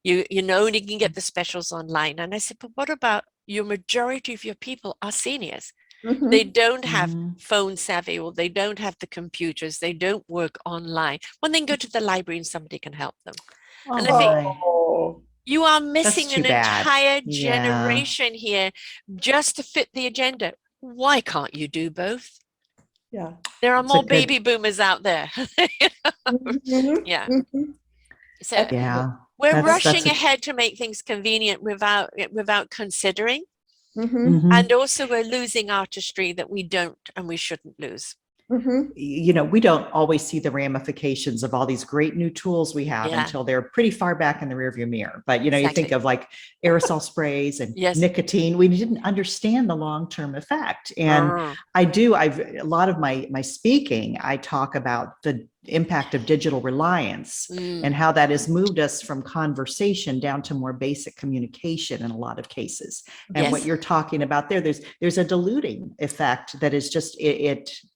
You only can get the specials online. And I said, but what about your majority of your people are seniors? They don't have phone savvy, or they don't have the computers. They don't work online. Well, they can go to the library and somebody can help them. And I think you are missing an entire generation here just to fit the agenda. Why can't you do both? Yeah. There are more baby boomers out there. Yeah. So we're rushing ahead to make things convenient without considering. And also we're losing artistry that we don't and we shouldn't lose. You know, we don't always see the ramifications of all these great new tools we have until they're pretty far back in the rearview mirror. But, you know, you think of like aerosol sprays and nicotine. We didn't understand the long-term effect. And a lot of my speaking, I talk about the impact of digital reliance and how that has moved us from conversation down to more basic communication in a lot of cases. And what you're talking about there's a diluting effect that is just,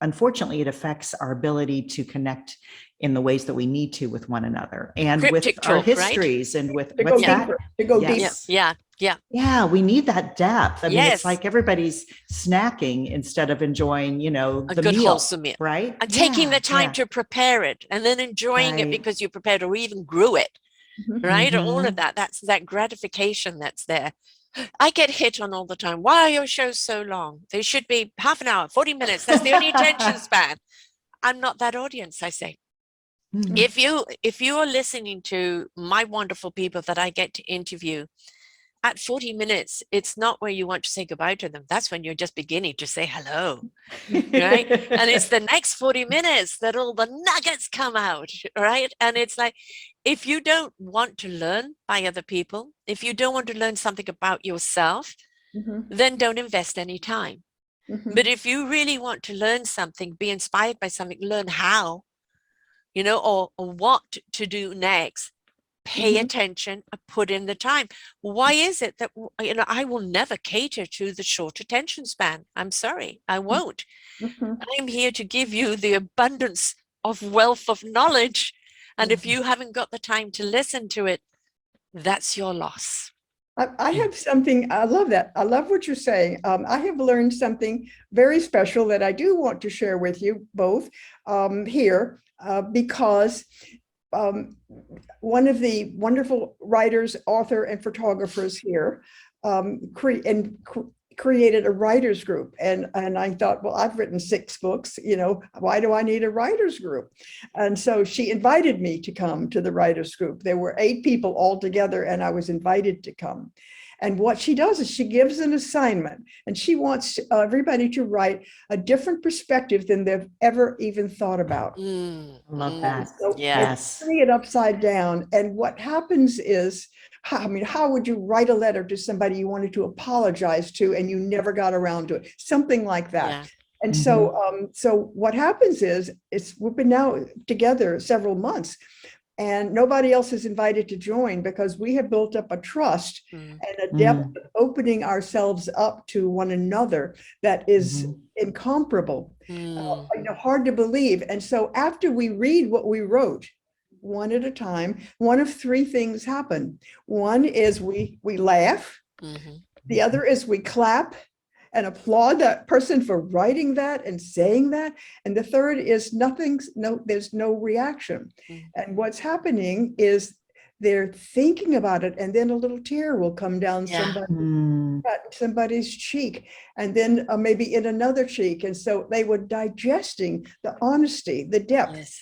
unfortunately, it affects our ability to connect in the ways that we need to with one another and Cryptic with our talk, histories and with to go deeper. Yeah. Yeah, we need that depth. I mean, it's Yes, like everybody's snacking instead of enjoying, a the good meal, wholesome meal. right? And taking the time Yeah, to prepare it and then enjoying it right. because you prepared or even grew it, Mhm. right? All of Mhm. that, that's that gratification that's there. I get hit on all the time. Why are your shows so long? They should be half an hour, 40 minutes. That's the only attention span. I'm not that audience, I say. Mhm. If you are listening to my wonderful people that I get to interview, at 40 minutes, it's not where you want to say goodbye to them. That's when you're just beginning to say hello, right? And it's the next 40 minutes that all the nuggets come out, right? And it's like, if you don't want to learn by other people, if you don't want to learn something about yourself, Mhm. then don't invest any time. But Mhm. if you really want to learn something, be inspired by something, learn how, or what to do next, pay Mhm. attention and put in the time. Why is it that, I will never cater to the short attention span? I'm sorry, I won't. Mhm. I'm here to give you the abundance of wealth of knowledge. And if Mhm. you haven't got the time to listen to it, that's your loss. I have something, I love that. I love what you're saying. I have learned something very special that I do want to share with you both here because um, one of the wonderful writers, author, and photographers here created a writers group. And I thought, well, I've written 6 books, why do I need a writers group? And so she invited me to come to the writers group. There were 8 people all together, and I was invited to come. And what she does is she gives an assignment, and she wants everybody to write a different perspective than they've ever even thought about. Love that. So it's Yes. turning it upside down. And what happens is, how would you write a letter to somebody you wanted to apologize to and you never got around to it? Something like that. Yeah. And Mhm. so what happens is, we've been now together several months, and nobody else is invited to join because we have built up a trust Mm. and a depth Mm. of opening ourselves up to one another that is Mhm. incomparable, Mm. hard to believe. And so after we read what we wrote, one at a time, one of 3 things happen. One is we laugh. Mhm. The other is we clap and applaud that person for writing that and saying that. And the third is there's no reaction. Mm. And what's happening is they're thinking about it, and then a little tear will come down Yeah. somebody's cheek, and then maybe in another cheek. And so they were digesting the honesty, the depth Yes.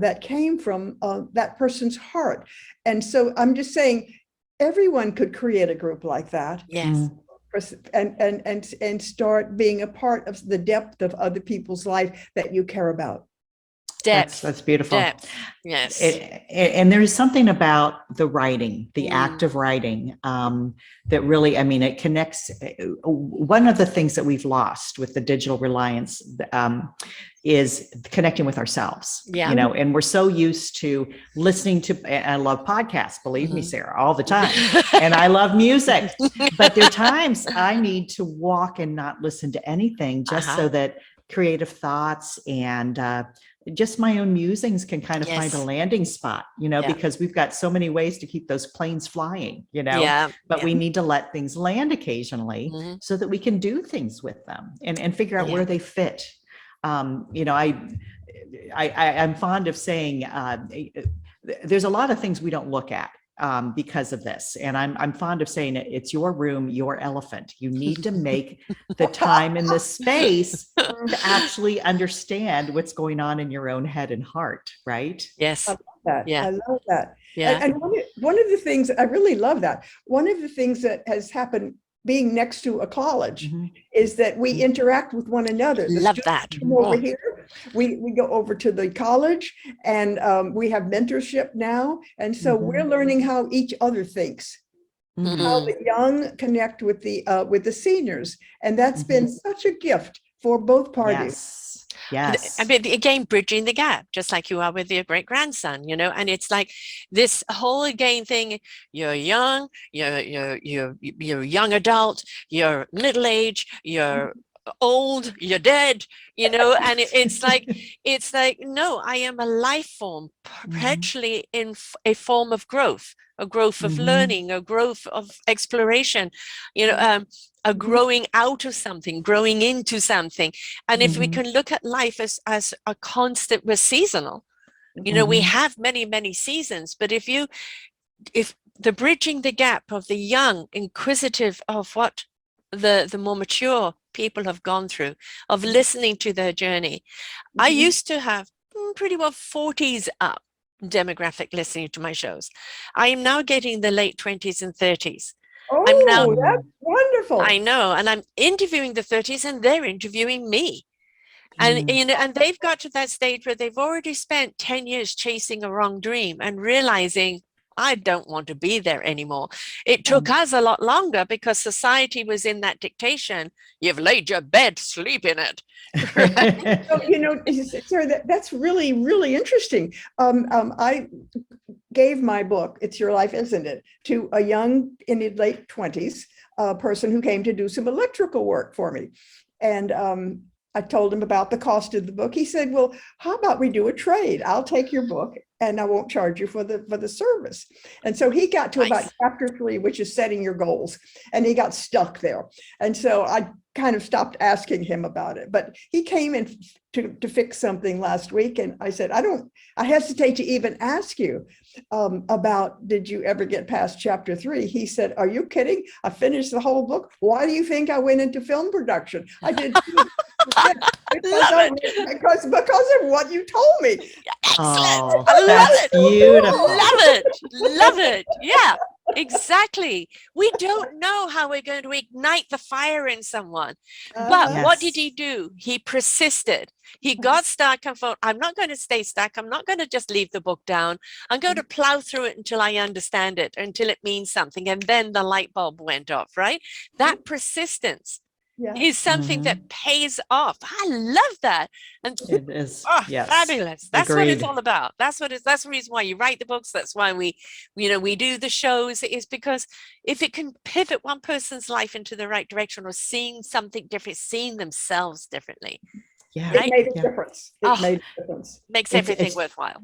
that came from that person's heart. And so I'm just saying, everyone could create a group like that Yes. Mm. and start being a part of the depth of other people's life that you care about. Depth. That's beautiful. Depth. Yes. And there is something about the writing, the act Mm. of writing, that really, I mean, it connects. One of the things that we've lost with the digital reliance is connecting with ourselves, Yeah. and we're so used to listening to, and I love podcasts, believe me, Mhm. Sarah, all the time. And I love music, but there are times I need to walk and not listen to anything just so that creative thoughts and just my own musings can kind of find a Yes. landing spot, Yeah. because we've got so many ways to keep those planes flying, Yeah. but Yeah. we need to let things land occasionally Mhm. so that we can do things with them and figure out Yeah. where they fit. I'm fond of saying there's a lot of things we don't look at because of this. And I'm fond of saying it's your room, your elephant. You need to make the time and the space to actually understand what's going on in your own head and heart, right? Yes. I love that. Yeah. I love that. Yeah. And one of the things, I really love that. One of the things that has happened being next to a college Mhm. is that we interact with one another. The Love students that. come over Oh. here, we go over to the college, and we have mentorship now. And so we're Mhm. learning how each other thinks, how Mm. the young connect with the seniors. And that's Mhm. been such a gift for both parties. Yes. I Yes. mean, again, bridging the gap, just like you are with your great grandson, and it's like this whole again thing. You're young, you're young adult, you're middle age, you're old, you're dead, you know, and it's like, no, I am a life form, perpetually in a form of growth, a growth of learning, a growth of exploration, you know, a growing out of something, growing into something. And if we can look at life as a constant, we're seasonal, you know, we have many, many seasons, but if the bridging the gap of the young, inquisitive of what the more mature people have gone through, of listening to their journey. I used to have pretty well 40s up demographic listening to my shows. I am now getting the late 20s and 30s. Oh, that's wonderful. I know, and I'm interviewing the 30s and they're interviewing me. And you know, and they've got to that stage where they've already spent 10 years chasing a wrong dream and realizing, I don't want to be there anymore. It took us a lot longer because society was in that dictation. You've laid your bed, sleep in it. Right? So, you know, Sarah, that's really, really interesting. I gave my book, It's Your Life, Isn't It?, to a young, in his late 20s, person who came to do some electrical work for me. And I told him about the cost of the book. He said, well, how about we do a trade? I'll take your book and I won't charge you for the service. And so he got to about chapter 3, which is setting your goals, and he got stuck there. And so I kind of stopped asking him about it, but he came in to fix something last week. And I said, I hesitate to even ask you about, did you ever get past chapter 3? He said, are you kidding? I finished the whole book. Why do you think I went into film production? I did because of what you told me. Excellent. Oh, I love it. Beautiful. Love it. Love it. Yeah, exactly. We don't know how we're going to ignite the fire in someone. But what did he do? He persisted. He got stuck and thought, I'm not going to stay stuck. I'm not going to just leave the book down. I'm going to plow through it until I understand it, until it means something. And then the light bulb went off, right? That persistence is something that pays off. I love that. And it is. Yes. Fabulous. That's Agreed. what it's all about. That's the reason why you write the books. That's why we do the shows, is because if it can pivot one person's life into the right direction, or seeing something different, seeing themselves differently. Yeah. It made a difference. It made a difference. Makes everything worthwhile.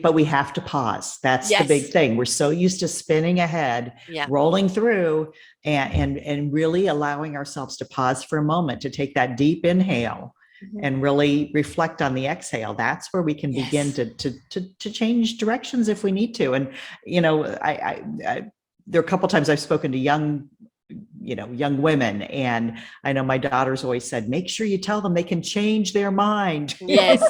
But we have to pause. That's the big thing. We're so used to spinning ahead, rolling through, and really allowing ourselves to pause for a moment, to take that deep inhale and really reflect on the exhale. That's where we can begin to change directions if we need to. And, you know, I there are a couple of times I've spoken to young women, and I know my daughter's always said, make sure you tell them they can change their mind. Yes.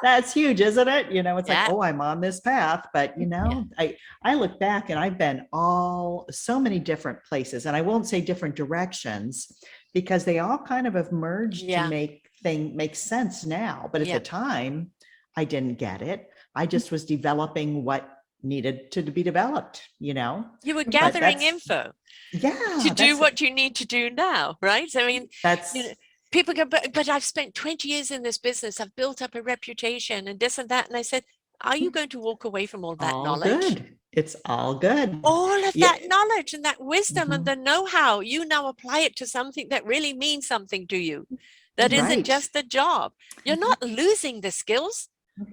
That's huge, isn't it? You know, it's like, oh, I'm on this path, but you know, I look back and I've been so many different places, and I won't say different directions, because they all kind of have merged to make sense now. But at the time, I didn't get it. I just was developing what needed to be developed, you know. You were gathering info to do what you need to do now, right? I mean, that's, you know, people go, but I've spent 20 years in this business, I've built up a reputation and this and that. And I said, are you going to walk away from all that knowledge? Good. It's all good. All of that knowledge and that wisdom and the know-how, you now apply it to something that really means something to you. That isn't just a job. You're not losing the skills.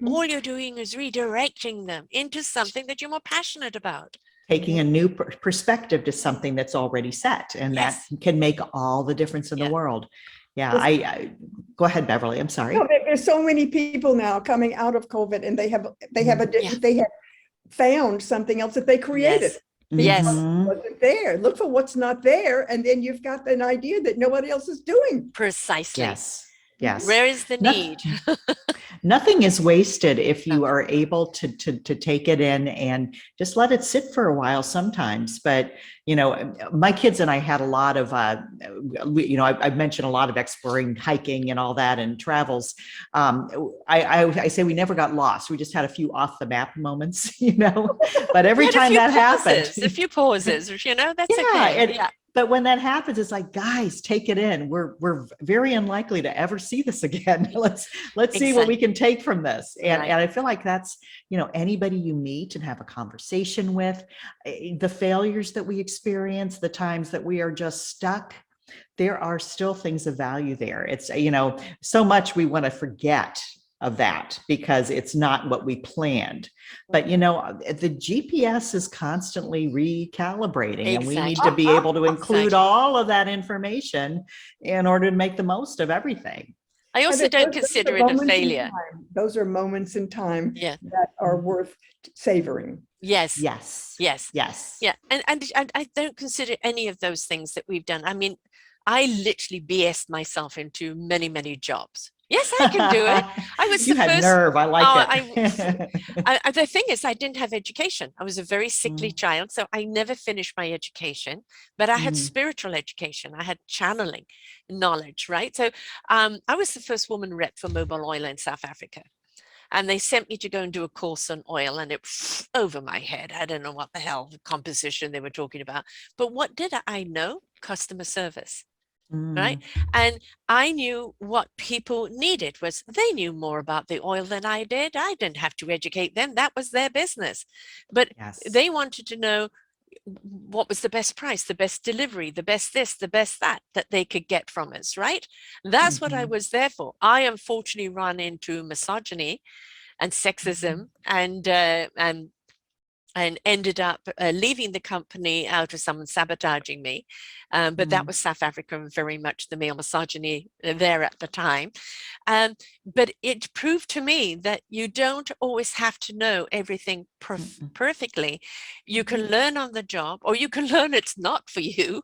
All you're doing is redirecting them into something that you're more passionate about. Taking a new perspective to something that's already set, and that can make all the difference in the world. Yeah, I go ahead, Beverly. I'm sorry. No, there's so many people now coming out of COVID, and they have found something else that they created. Yes. Wasn't there. Look for what's not there, and then you've got an idea that nobody else is doing. Precisely. Yes. Where is the need? Nothing is wasted if you are able to take it in and just let it sit for a while sometimes. But, you know, my kids and I had a lot of, I've mentioned a lot of exploring, hiking and all that, and travels. I say we never got lost. We just had a few off the map moments, you know, but every time that happened, a few pauses, you know, that's okay. But when that happens, it's like, guys, take it in. We're very unlikely to ever see this again. Let's see what we can take from this. And I feel like that's, you know, anybody you meet and have a conversation with, the failures that we experience, the times that we are just stuck. there are still things of value there. It's, you know, so much we want to forget of that because it's not what we planned. But, you know, the GPS is constantly recalibrating, and we need to be able to include all of that information in order to make the most of everything. I also don't consider it a failure. Those are moments in time Yeah. that are worth savoring. Yes. Yes. Yes. Yes. Yeah. And I don't consider any of those things that we've done. I mean, I literally BS'd myself into many, many jobs. Yes, I can do it. I was you the had first. nerve. I like it. The thing is, I didn't have education. I was a very sickly child, so I never finished my education. But I had spiritual education. I had channeling knowledge, right? So I was the first woman rep for Mobil Oil in South Africa. And they sent me to go and do a course on oil, and it over my head. I don't know what the hell the composition they were talking about. But what did I know? Customer service. Right. And I knew what people needed was they knew more about the oil than I did. I didn't have to educate them. That was their business. But they wanted to know what was the best price, the best delivery, the best this, the best that they could get from us. Right. That's what I was there for. I unfortunately run into misogyny and sexism and ended up leaving the company out of someone sabotaging me. But that was South Africa and very much the male misogyny there at the time. But it proved to me that you don't always have to know everything perfectly. You can learn on the job, or you can learn it's not for you,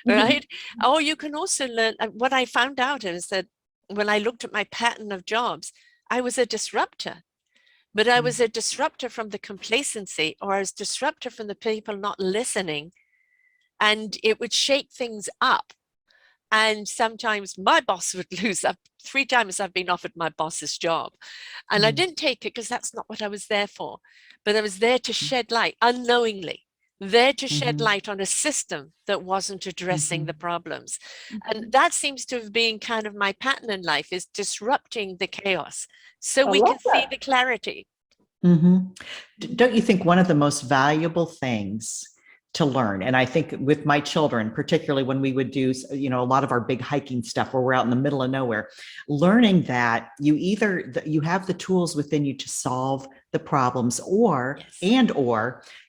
right? Or you can also learn, what I found out is that when I looked at my pattern of jobs, I was a disruptor. But I was a disruptor from the complacency, or I was disruptor from the people not listening, and it would shake things up. And sometimes my boss would lose up. 3 times I've been offered my boss's job, and I didn't take it because that's not what I was there for. But I was there to shed light unknowingly, there to shed light on a system that wasn't addressing the problems. And that seems to have been kind of my pattern in life, is disrupting the chaos so we can see the clarity. Don't you think one of the most valuable things to learn, and I think with my children, particularly when we would do, you know, a lot of our big hiking stuff where we're out in the middle of nowhere, learning that you have the tools within you to solve the problems, or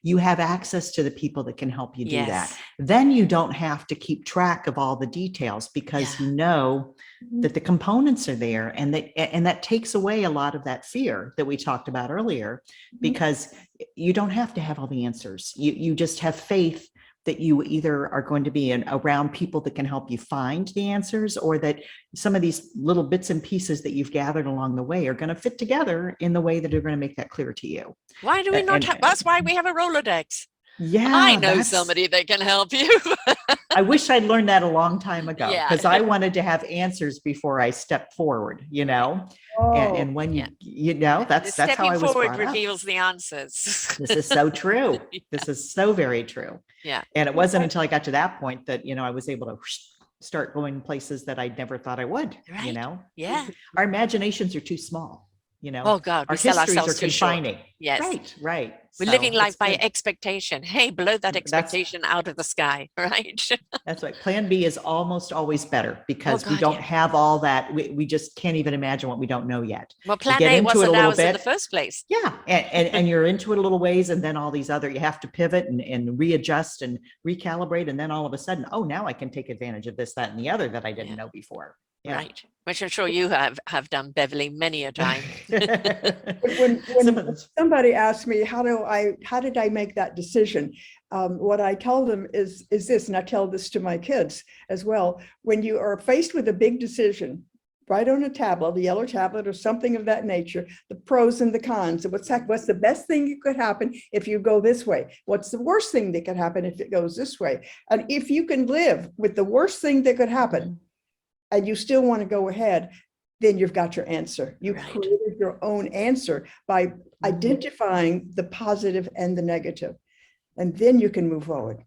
you have access to the people that can help you do that. Then you don't have to keep track of all the details, because you know that the components are there, and that takes away a lot of that fear that we talked about earlier, because you don't have to have all the answers. You just have faith that you either are going to be around people that can help you find the answers, or that some of these little bits and pieces that you've gathered along the way are going to fit together in the way that are going to make that clear to you. Why do we not have, that's why we have a Rolodex. Yeah, I know somebody that can help you. I wish I'd learned that a long time ago, because I wanted to have answers before I stepped forward, you know. And when you know, that's how I was brought up. Stepping forward reveals the answers. This is so true. This is so very true. Yeah. And it wasn't until I got to that point that, you know, I was able to start going places that I never thought I would, you know. Yeah. Our imaginations are too small, you know. Oh God, our we sell histories ourselves are too confining. short. Yes. Right. We're living life by expectation. Hey, blow that expectation out of the sky, right? That's right. Plan B is almost always better, because we don't have all that. We just can't even imagine what we don't know yet. Well, plan A wasn't ours in the first place. Yeah. And you're into it a little ways, and then all these other, you have to pivot and readjust and recalibrate. And then all of a sudden, oh, now I can take advantage of this, that, and the other that I didn't know before. Yeah. Right. Which I'm sure you have done, Beverly, many a time. when somebody asks me, how did I make that decision? What I tell them is this, and I tell this to my kids as well. When you are faced with a big decision, write on a tablet, a yellow tablet or something of that nature, the pros and the cons. What's the best thing that could happen if you go this way? What's the worst thing that could happen if it goes this way? And if you can live with the worst thing that could happen, and you still want to go ahead, then you've got your answer. You created your own answer by identifying the positive and the negative, and then you can move forward.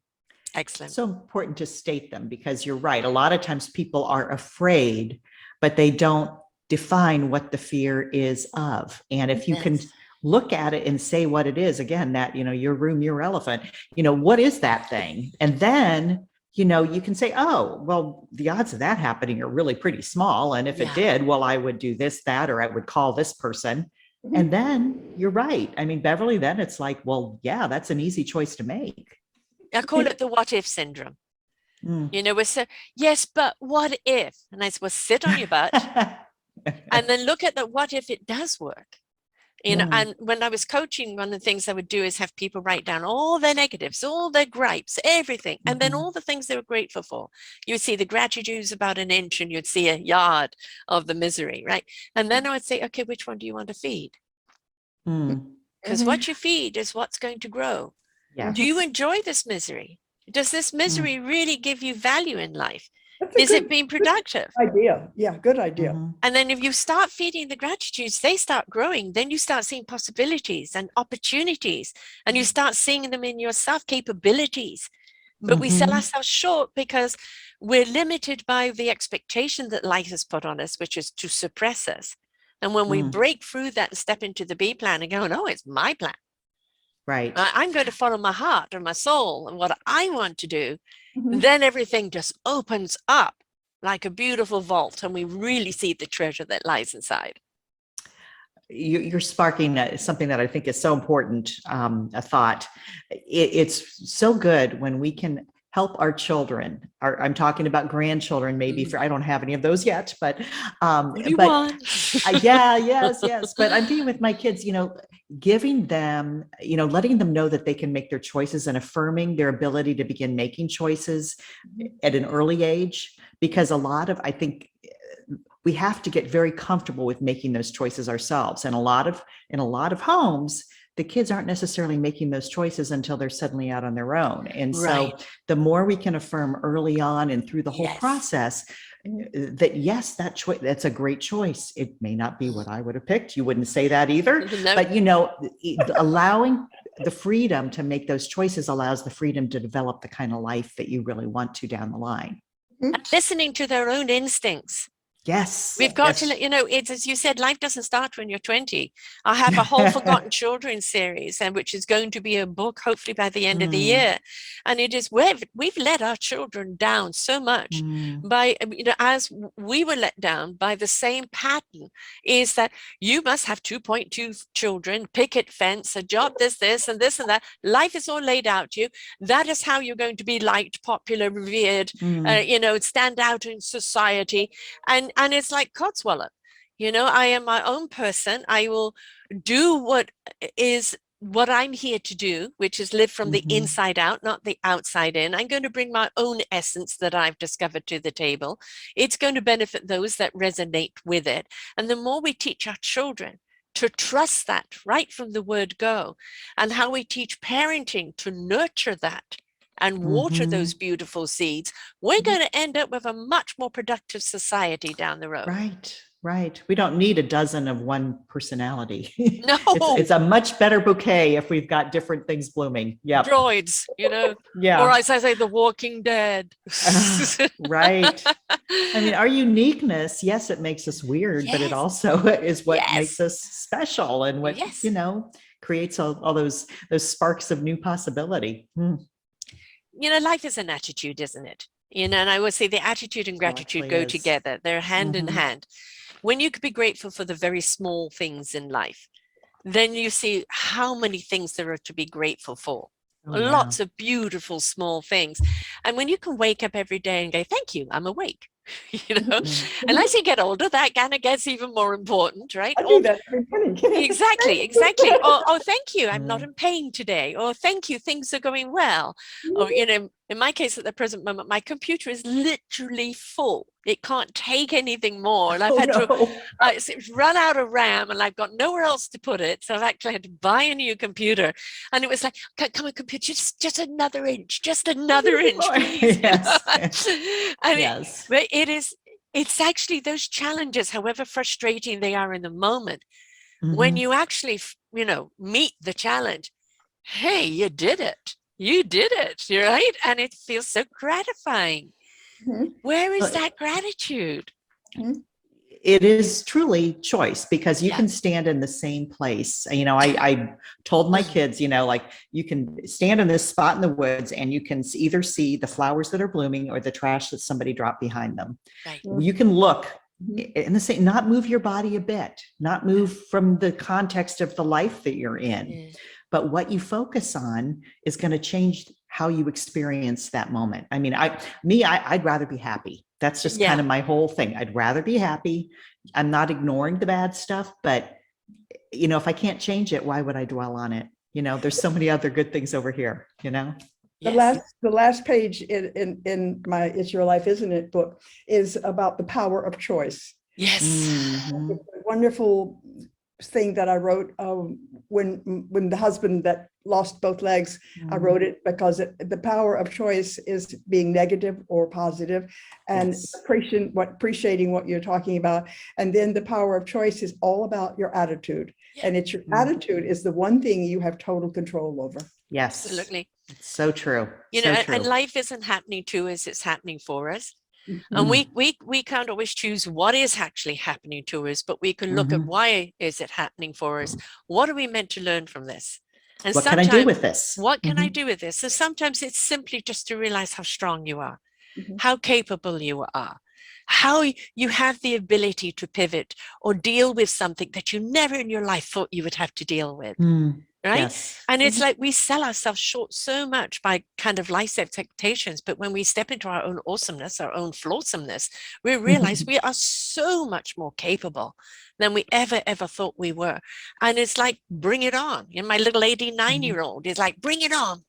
Excellent. So important to state them, because you're right. A lot of times people are afraid, but they don't define what the fear is of. And if you can look at it and say what it is, again, that, you know, your room, your elephant, you know, what is that thing? And then you can say, oh, well, the odds of that happening are really pretty small. And if it did, well, I would do this, that, or I would call this person. And then you're right. I mean, Beverly, then it's like, well, yeah, that's an easy choice to make. I call it the what if syndrome. Mm. We're so, yes, but what if? And I said, well, sit on your butt and then look at the what if it does work. And when I was coaching, one of the things I would do is have people write down all their negatives, all their gripes, everything, and then all the things they were grateful for. You would see the gratitude's about an inch and you'd see a yard of the misery, right? And then I would say, okay, which one do you want to feed? Because what you feed is what's going to grow. Yeah. Do you enjoy this misery? Does this misery really give you value in life? That's a Is it being productive? idea? Yeah, good idea. And then if you start feeding the gratitudes, they start growing. Then you start seeing possibilities and opportunities, and you start seeing them in yourself, capabilities. But we sell ourselves short because we're limited by the expectation that life has put on us, which is to suppress us. And when we break through that and step into the B plan and go, no, it's my plan. Right. I'm going to follow my heart or my soul and what I want to do. Then everything just opens up like a beautiful vault, and we really see the treasure that lies inside. You're sparking something that I think is so important, a thought. It's so good when we can help our children. I'm talking about grandchildren, maybe I don't have any of those yet, but yes. But I'm being with my kids, giving them, letting them know that they can make their choices and affirming their ability to begin making choices at an early age, because I think we have to get very comfortable with making those choices ourselves. And in a lot of homes, the kids aren't necessarily making those choices until they're suddenly out on their own. And so the more we can affirm early on and through the whole process that, yes, that's a great choice. It may not be what I would have picked. You wouldn't say that either, but allowing the freedom to make those choices allows the freedom to develop the kind of life that you really want to down the line. And listening to their own instincts. Yes. We've got to, it's, as you said, life doesn't start when you're 20. I have a whole Forgotten Children series, and which is going to be a book, hopefully by the end of the year. And it is where we've let our children down so much by, as we were let down by the same pattern, is that you must have 2.2 children, picket fence, a job, this, and this and that. Life is all laid out to you. That is how you're going to be liked, popular, revered, stand out in society. And it's like Codswallop, I am my own person. I will do what I'm here to do, which is live from the inside out, not the outside in. I'm going to bring my own essence that I've discovered to the table. It's going to benefit those that resonate with it. And the more we teach our children to trust that right from the word go, and how we teach parenting to nurture that and water those beautiful seeds, we're going to end up with a much more productive society down the road. Right. We don't need a dozen of one personality. No. It's a much better bouquet if we've got different things blooming. Yeah. Droids, Yeah. Or as I say, the Walking Dead. Right. I mean, our uniqueness, yes, it makes us weird, but it also is what makes us special and what, creates all those sparks of new possibility. Life is an attitude, isn't it? And I would say the attitude and gratitude go together. They're hand in hand. When you could be grateful for the very small things in life, then you see how many things there are to be grateful for. Lots of beautiful small things. And when you can wake up every day and go, thank you, I'm awake. And as you get older, that kind of gets even more important, right? I do that every morning. Exactly. Oh, thank you, I'm not in pain today. Or thank you, things are going well. Or, in my case at the present moment, my computer is literally full. It can't take anything more. And I've had to run out of RAM, and I've got nowhere else to put it. So I've actually had to buy a new computer. And it was like, come on, computer, just another inch, just another inch, please. It's actually those challenges, however frustrating they are in the moment, when you actually, meet the challenge, hey, you did it, right? And it feels so gratifying. Where is that gratitude? it is truly choice, because you Yeah. can stand in the same place. You know, I told my kids, you know, like, you can stand in this spot in the woods and you can either see the flowers that are blooming or the trash that somebody dropped behind them. Right. You can look Mhm. in the same, not move your body a bit, not move from the context of the life that you're in. Mm. But what you focus on is going to change how you experience that moment. I mean, I'd rather be happy. That's just Yeah. kind of my whole thing. I'd rather be happy. I'm not ignoring the bad stuff, but you know, if I can't change it, why would I dwell on it? You know, there's so many other good things over here, you know? Yes. The last page in my It's Your Life, Isn't It book is about the power of choice. Yes. Mhm. It's a wonderful thing that I wrote when the husband that lost both legs, I wrote it because the power of choice is being negative or positive, and Yes. appreciating what you're talking about. And then the power of choice is all about your attitude. Yeah. And it's your Mhm. attitude is the one thing you have total control over. Yes. Absolutely. It's so true. You So know, true. and life isn't happening to us, it's happening for us. Mhm. And we can't always choose what is actually happening to us, but we can look at Mhm. why is it happening for us? What are we meant to learn from this? And What can I do sometimes, with this? what can I Mhm. do with this? So sometimes it's simply just to realize how strong you are, Mhm. how capable you are, how you have the ability to pivot or deal with something that you never in your life thought you would have to deal with. Mm. Right. Yes. And it's Mhm. like we sell ourselves short so much by kind of life expectations. But when we step into our own awesomeness, our own flawsomeness, we realize we are so much more capable than we ever thought we were. And it's like, bring it on. You know, my little 89-year-old is like, bring it on.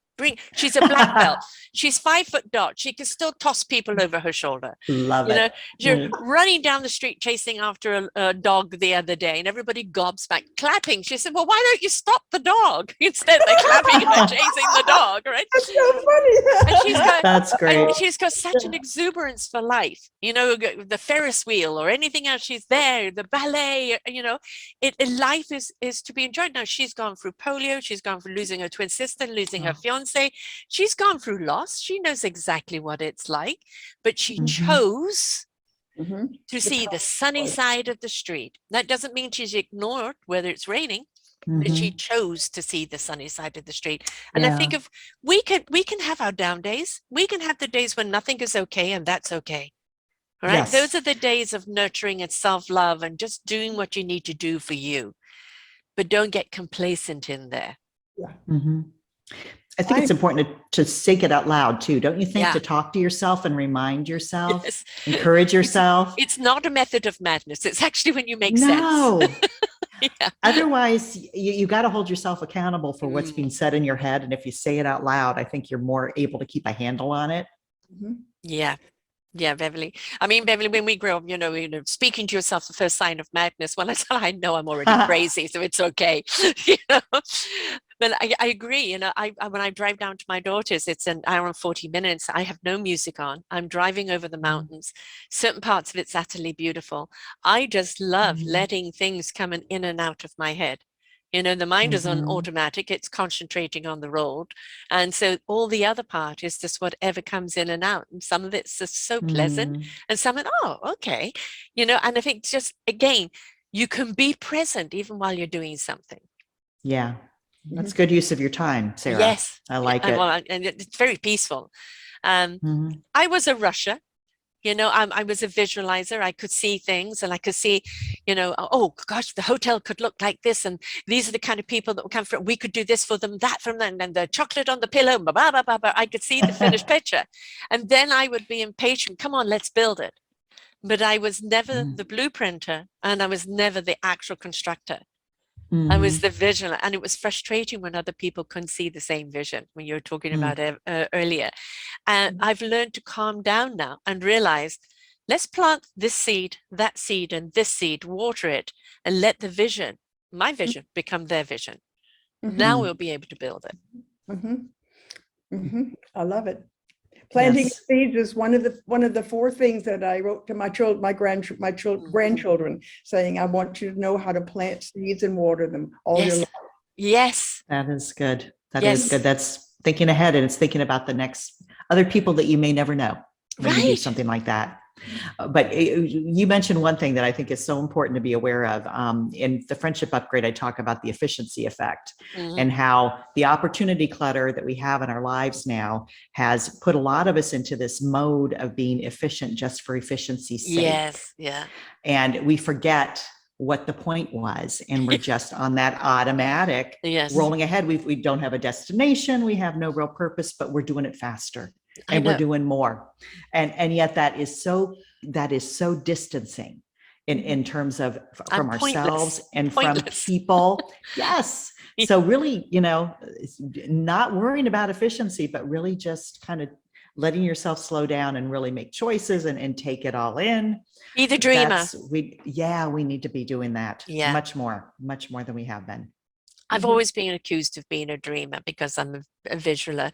She's a black belt. She's 5 foot dot. She can still toss people over her shoulder. Love You know, it. you're running down the street chasing after a dog the other day, and everybody gobsmacked, clapping. She said, "Well, why don't you stop the dog?" Instead, they're clapping and they're chasing the dog, right? That's so funny. And That's great. she's got such an exuberance for life. You know, the Ferris wheel or anything else. She's there. The ballet. You know, life is to be enjoyed. Now she's gone through polio. She's gone through losing her twin sister, losing her fiance. She's gone through loss. She knows exactly what it's like, but she Mhm. chose Mhm. to see the sunny side of the street. That doesn't mean she's ignored whether it's raining, but she Mhm. chose to see the sunny side of the street. And I Yeah. think if we can have our down days, we can have the days when nothing is okay, and that's okay. All right. Yes. Those are the days of nurturing and self-love and just doing what you need to do for you. But don't get complacent in there. Yeah. Mhm. I think it's important to say it out loud too. Don't you think? Yeah. To talk to yourself and remind yourself, Yes. encourage yourself. It's not a method of madness. It's actually when you make No. sense. Yeah. Otherwise, you got to hold yourself accountable for what's being Mm. said in your head. And if you say it out loud, I think you're more able to keep a handle on it. Mhm. Yeah. Yeah, Beverly. I mean, Beverly, when we grow up, you know, speaking to yourself, the first sign of madness. Well, I know I'm already crazy, so it's okay. You know, but I agree. You know, when I drive down to my daughter's, it's an hour and 40 minutes. I have no music on. I'm driving over the mountains. Certain parts of it's utterly beautiful. I just love letting things come in and out of my head. You know, the mind is on automatic, it's concentrating on the road. And so all the other part is just whatever comes in and out. And some of it's just so pleasant, and some of it, oh, okay. You know, and I think just, again, you can be present even while you're doing something. Yeah. That's good use of your time, Sarah. Yes. I like and, it. well, and it's very peaceful. Mhm. I was a rusher. You know, I was a visualizer. I could see things, and I could see, you know, oh gosh, the hotel could look like this, and these are the kind of people that will come from. We could do this for them, that from them, and the chocolate on the pillow. Blah, blah, blah, blah. I could see the finished picture, and then I would be impatient. Come on, let's build it. But I was never the blueprinter, and I was never the actual constructor. I was the vision, and it was frustrating when other people couldn't see the same vision. When you were talking about it earlier. And I've learned to calm down now and realize, let's plant this seed, that seed, and this seed, water it, and let the vision, my vision, become their vision. Now we'll be able to build it. I love it. Planting Yes. seeds is one of the 4 things that I wrote to my grandchildren, saying, I want you to know how to plant seeds and water them all your Yes. life. Yes. That is good. That Yes. is good. That's thinking ahead, and it's thinking about the next other people that you may never know when you do Right. something like that. But you mentioned one thing that I think is so important to be aware of. In the friendship upgrade, I talk about the efficiency effect and how the opportunity clutter that we have in our lives now has put a lot of us into this mode of being efficient just for efficiency's sake. Yes, yeah. And we forget what the point was, and we're just on that automatic rolling ahead. We don't have a destination, we have no real purpose, but we're doing it faster and we're doing more. And yet that is so distancing in terms of from ourselves and from people. Yes. So really, not worrying about efficiency, but really just kind of letting yourself slow down and really make choices and take it all in. Be the dreamer. We need to be doing that much more than we have been. I've always been accused of being a dreamer because I'm a visualer.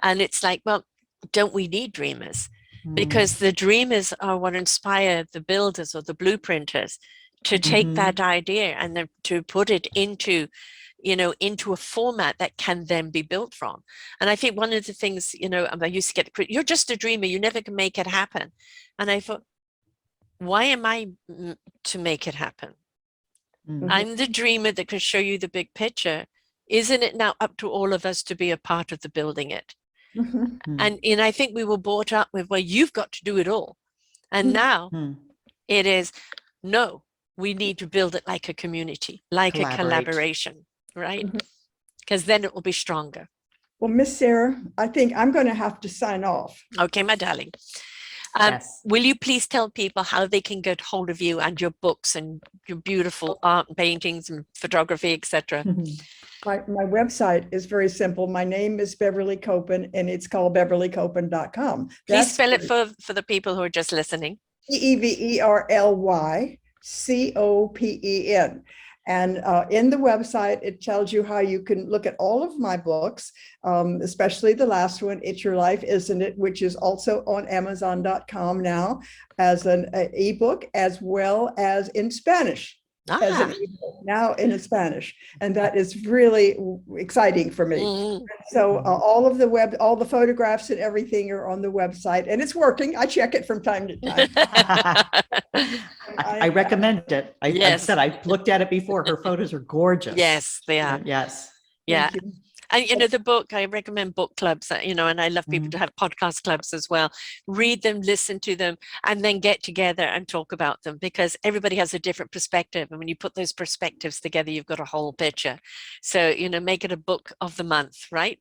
And it's like, well, don't we need dreamers? Because the dreamers are what inspire the builders or the blueprinters to take that idea and then to put it into a format that can then be built from. And I think one of the things, I used to get, you're just a dreamer, you never can make it happen. And I thought, why am I to make it happen? I'm the dreamer that can show you the big picture. Isn't it now up to all of us to be a part of the building it? And I think we were brought up with, well, you've got to do it all. And now it is, no, we need to build it like a community, like a collaboration, right? Because then it will be stronger. Well, Miss Sarah, I think I'm going to have to sign off. Okay, my darling. Will you please tell people how they can get hold of you and your books and your beautiful art and paintings and photography, etc.? My website is very simple. My name is Beverly Copen, and it's called beverlycopen.com. Please spell it for the people who are just listening. Beverlycopen. And in the website, it tells you how you can look at all of my books, especially the last one, It's Your Life, Isn't It?, which is also on Amazon.com now as an ebook, as well as in Spanish. As an ebook now in Spanish, and that is really exciting for me. So all the photographs and everything are on the website, and it's working. I check it from time to time. I recommend it. I said I looked at it before. Her photos are gorgeous. Yes, they are. Yes. Yeah. And the book, I recommend book clubs, and I love people to have podcast clubs as well. Read them, listen to them, and then get together and talk about them, because everybody has a different perspective. And when you put those perspectives together, you've got a whole picture. So, make it a book of the month, right?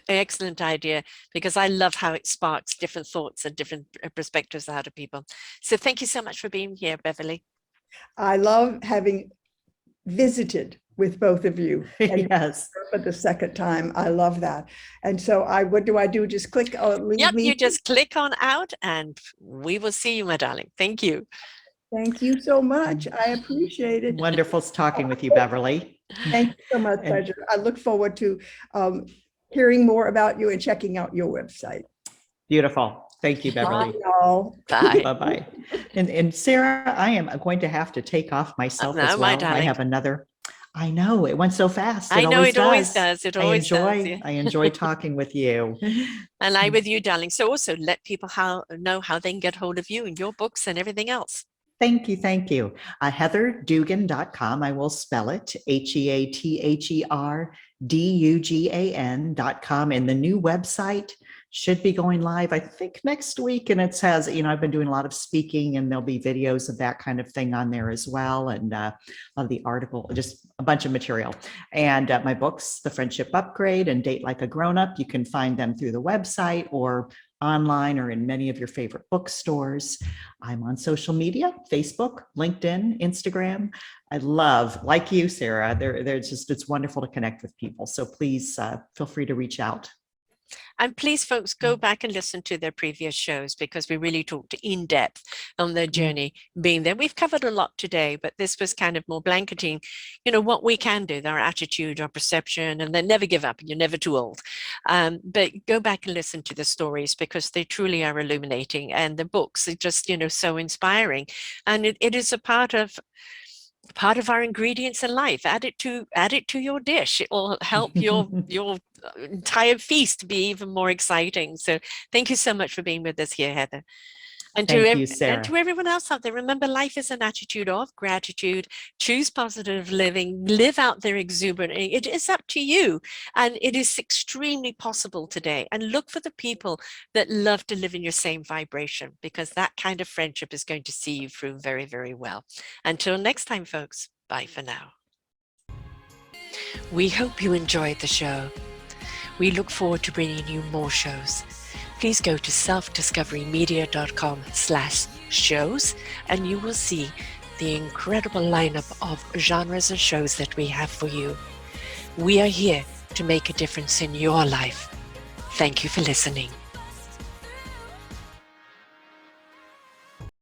Excellent idea, because I love how it sparks different thoughts and different perspectives out of people. So thank you so much for being here, Beverly. I love having visited with both of you. Yes. For the second time. I love that. And so what do I do? Just click. You just click on out and we will see you, my darling. Thank you. Thank you so much. I appreciate it. Wonderful talking with you, Beverly. Thank you so much, pleasure. I look forward to hearing more about you and checking out your website. Beautiful. Thank you, Beverly. Bye. Bye-bye. And Sarah, I am going to have to take off myself as well. I have another. I know, it went so fast. I know, it always does. It always does. Yeah. I enjoy talking with you. And I with you, darling. So also let people know how they can get hold of you and your books and everything else. Thank you. Thank you. HeatherDugan.com. I will spell it HeatherDugan.com. And the new website should be going live, I think, next week. And it says, I've been doing a lot of speaking, and there'll be videos of that kind of thing on there as well. And of the article, just a bunch of material. And my books, The Friendship Upgrade and Date Like a Grown-Up, you can find them through the website or online or in many of your favorite bookstores. I'm on social media, Facebook, LinkedIn, Instagram. I love, like you, Sarah, it's wonderful to connect with people. So please feel free to reach out. And please, folks, go back and listen to their previous shows, because we really talked in depth on their journey being there. We've covered a lot today, but this was kind of more blanketing, what we can do, our attitude, our perception, and then never give up. You're never too old. But go back and listen to the stories, because they truly are illuminating. And the books are just, so inspiring. And it is a part of our ingredients in life. Add it to your dish. It will help your entire feast be even more exciting. So thank you so much for being with us here, Heather. And Thank you, and Sarah. to everyone else out there, remember, life is an attitude of gratitude. Choose positive living, live out their exuberance. It is up to you. And it is extremely possible today. And look for the people that love to live in your same vibration, because that kind of friendship is going to see you through very, very well. Until next time, folks, bye for now. We hope you enjoyed the show. We look forward to bringing you more shows. Please go to selfdiscoverymedia.com/shows and you will see the incredible lineup of genres and shows that we have for you. We are here to make a difference in your life. Thank you for listening.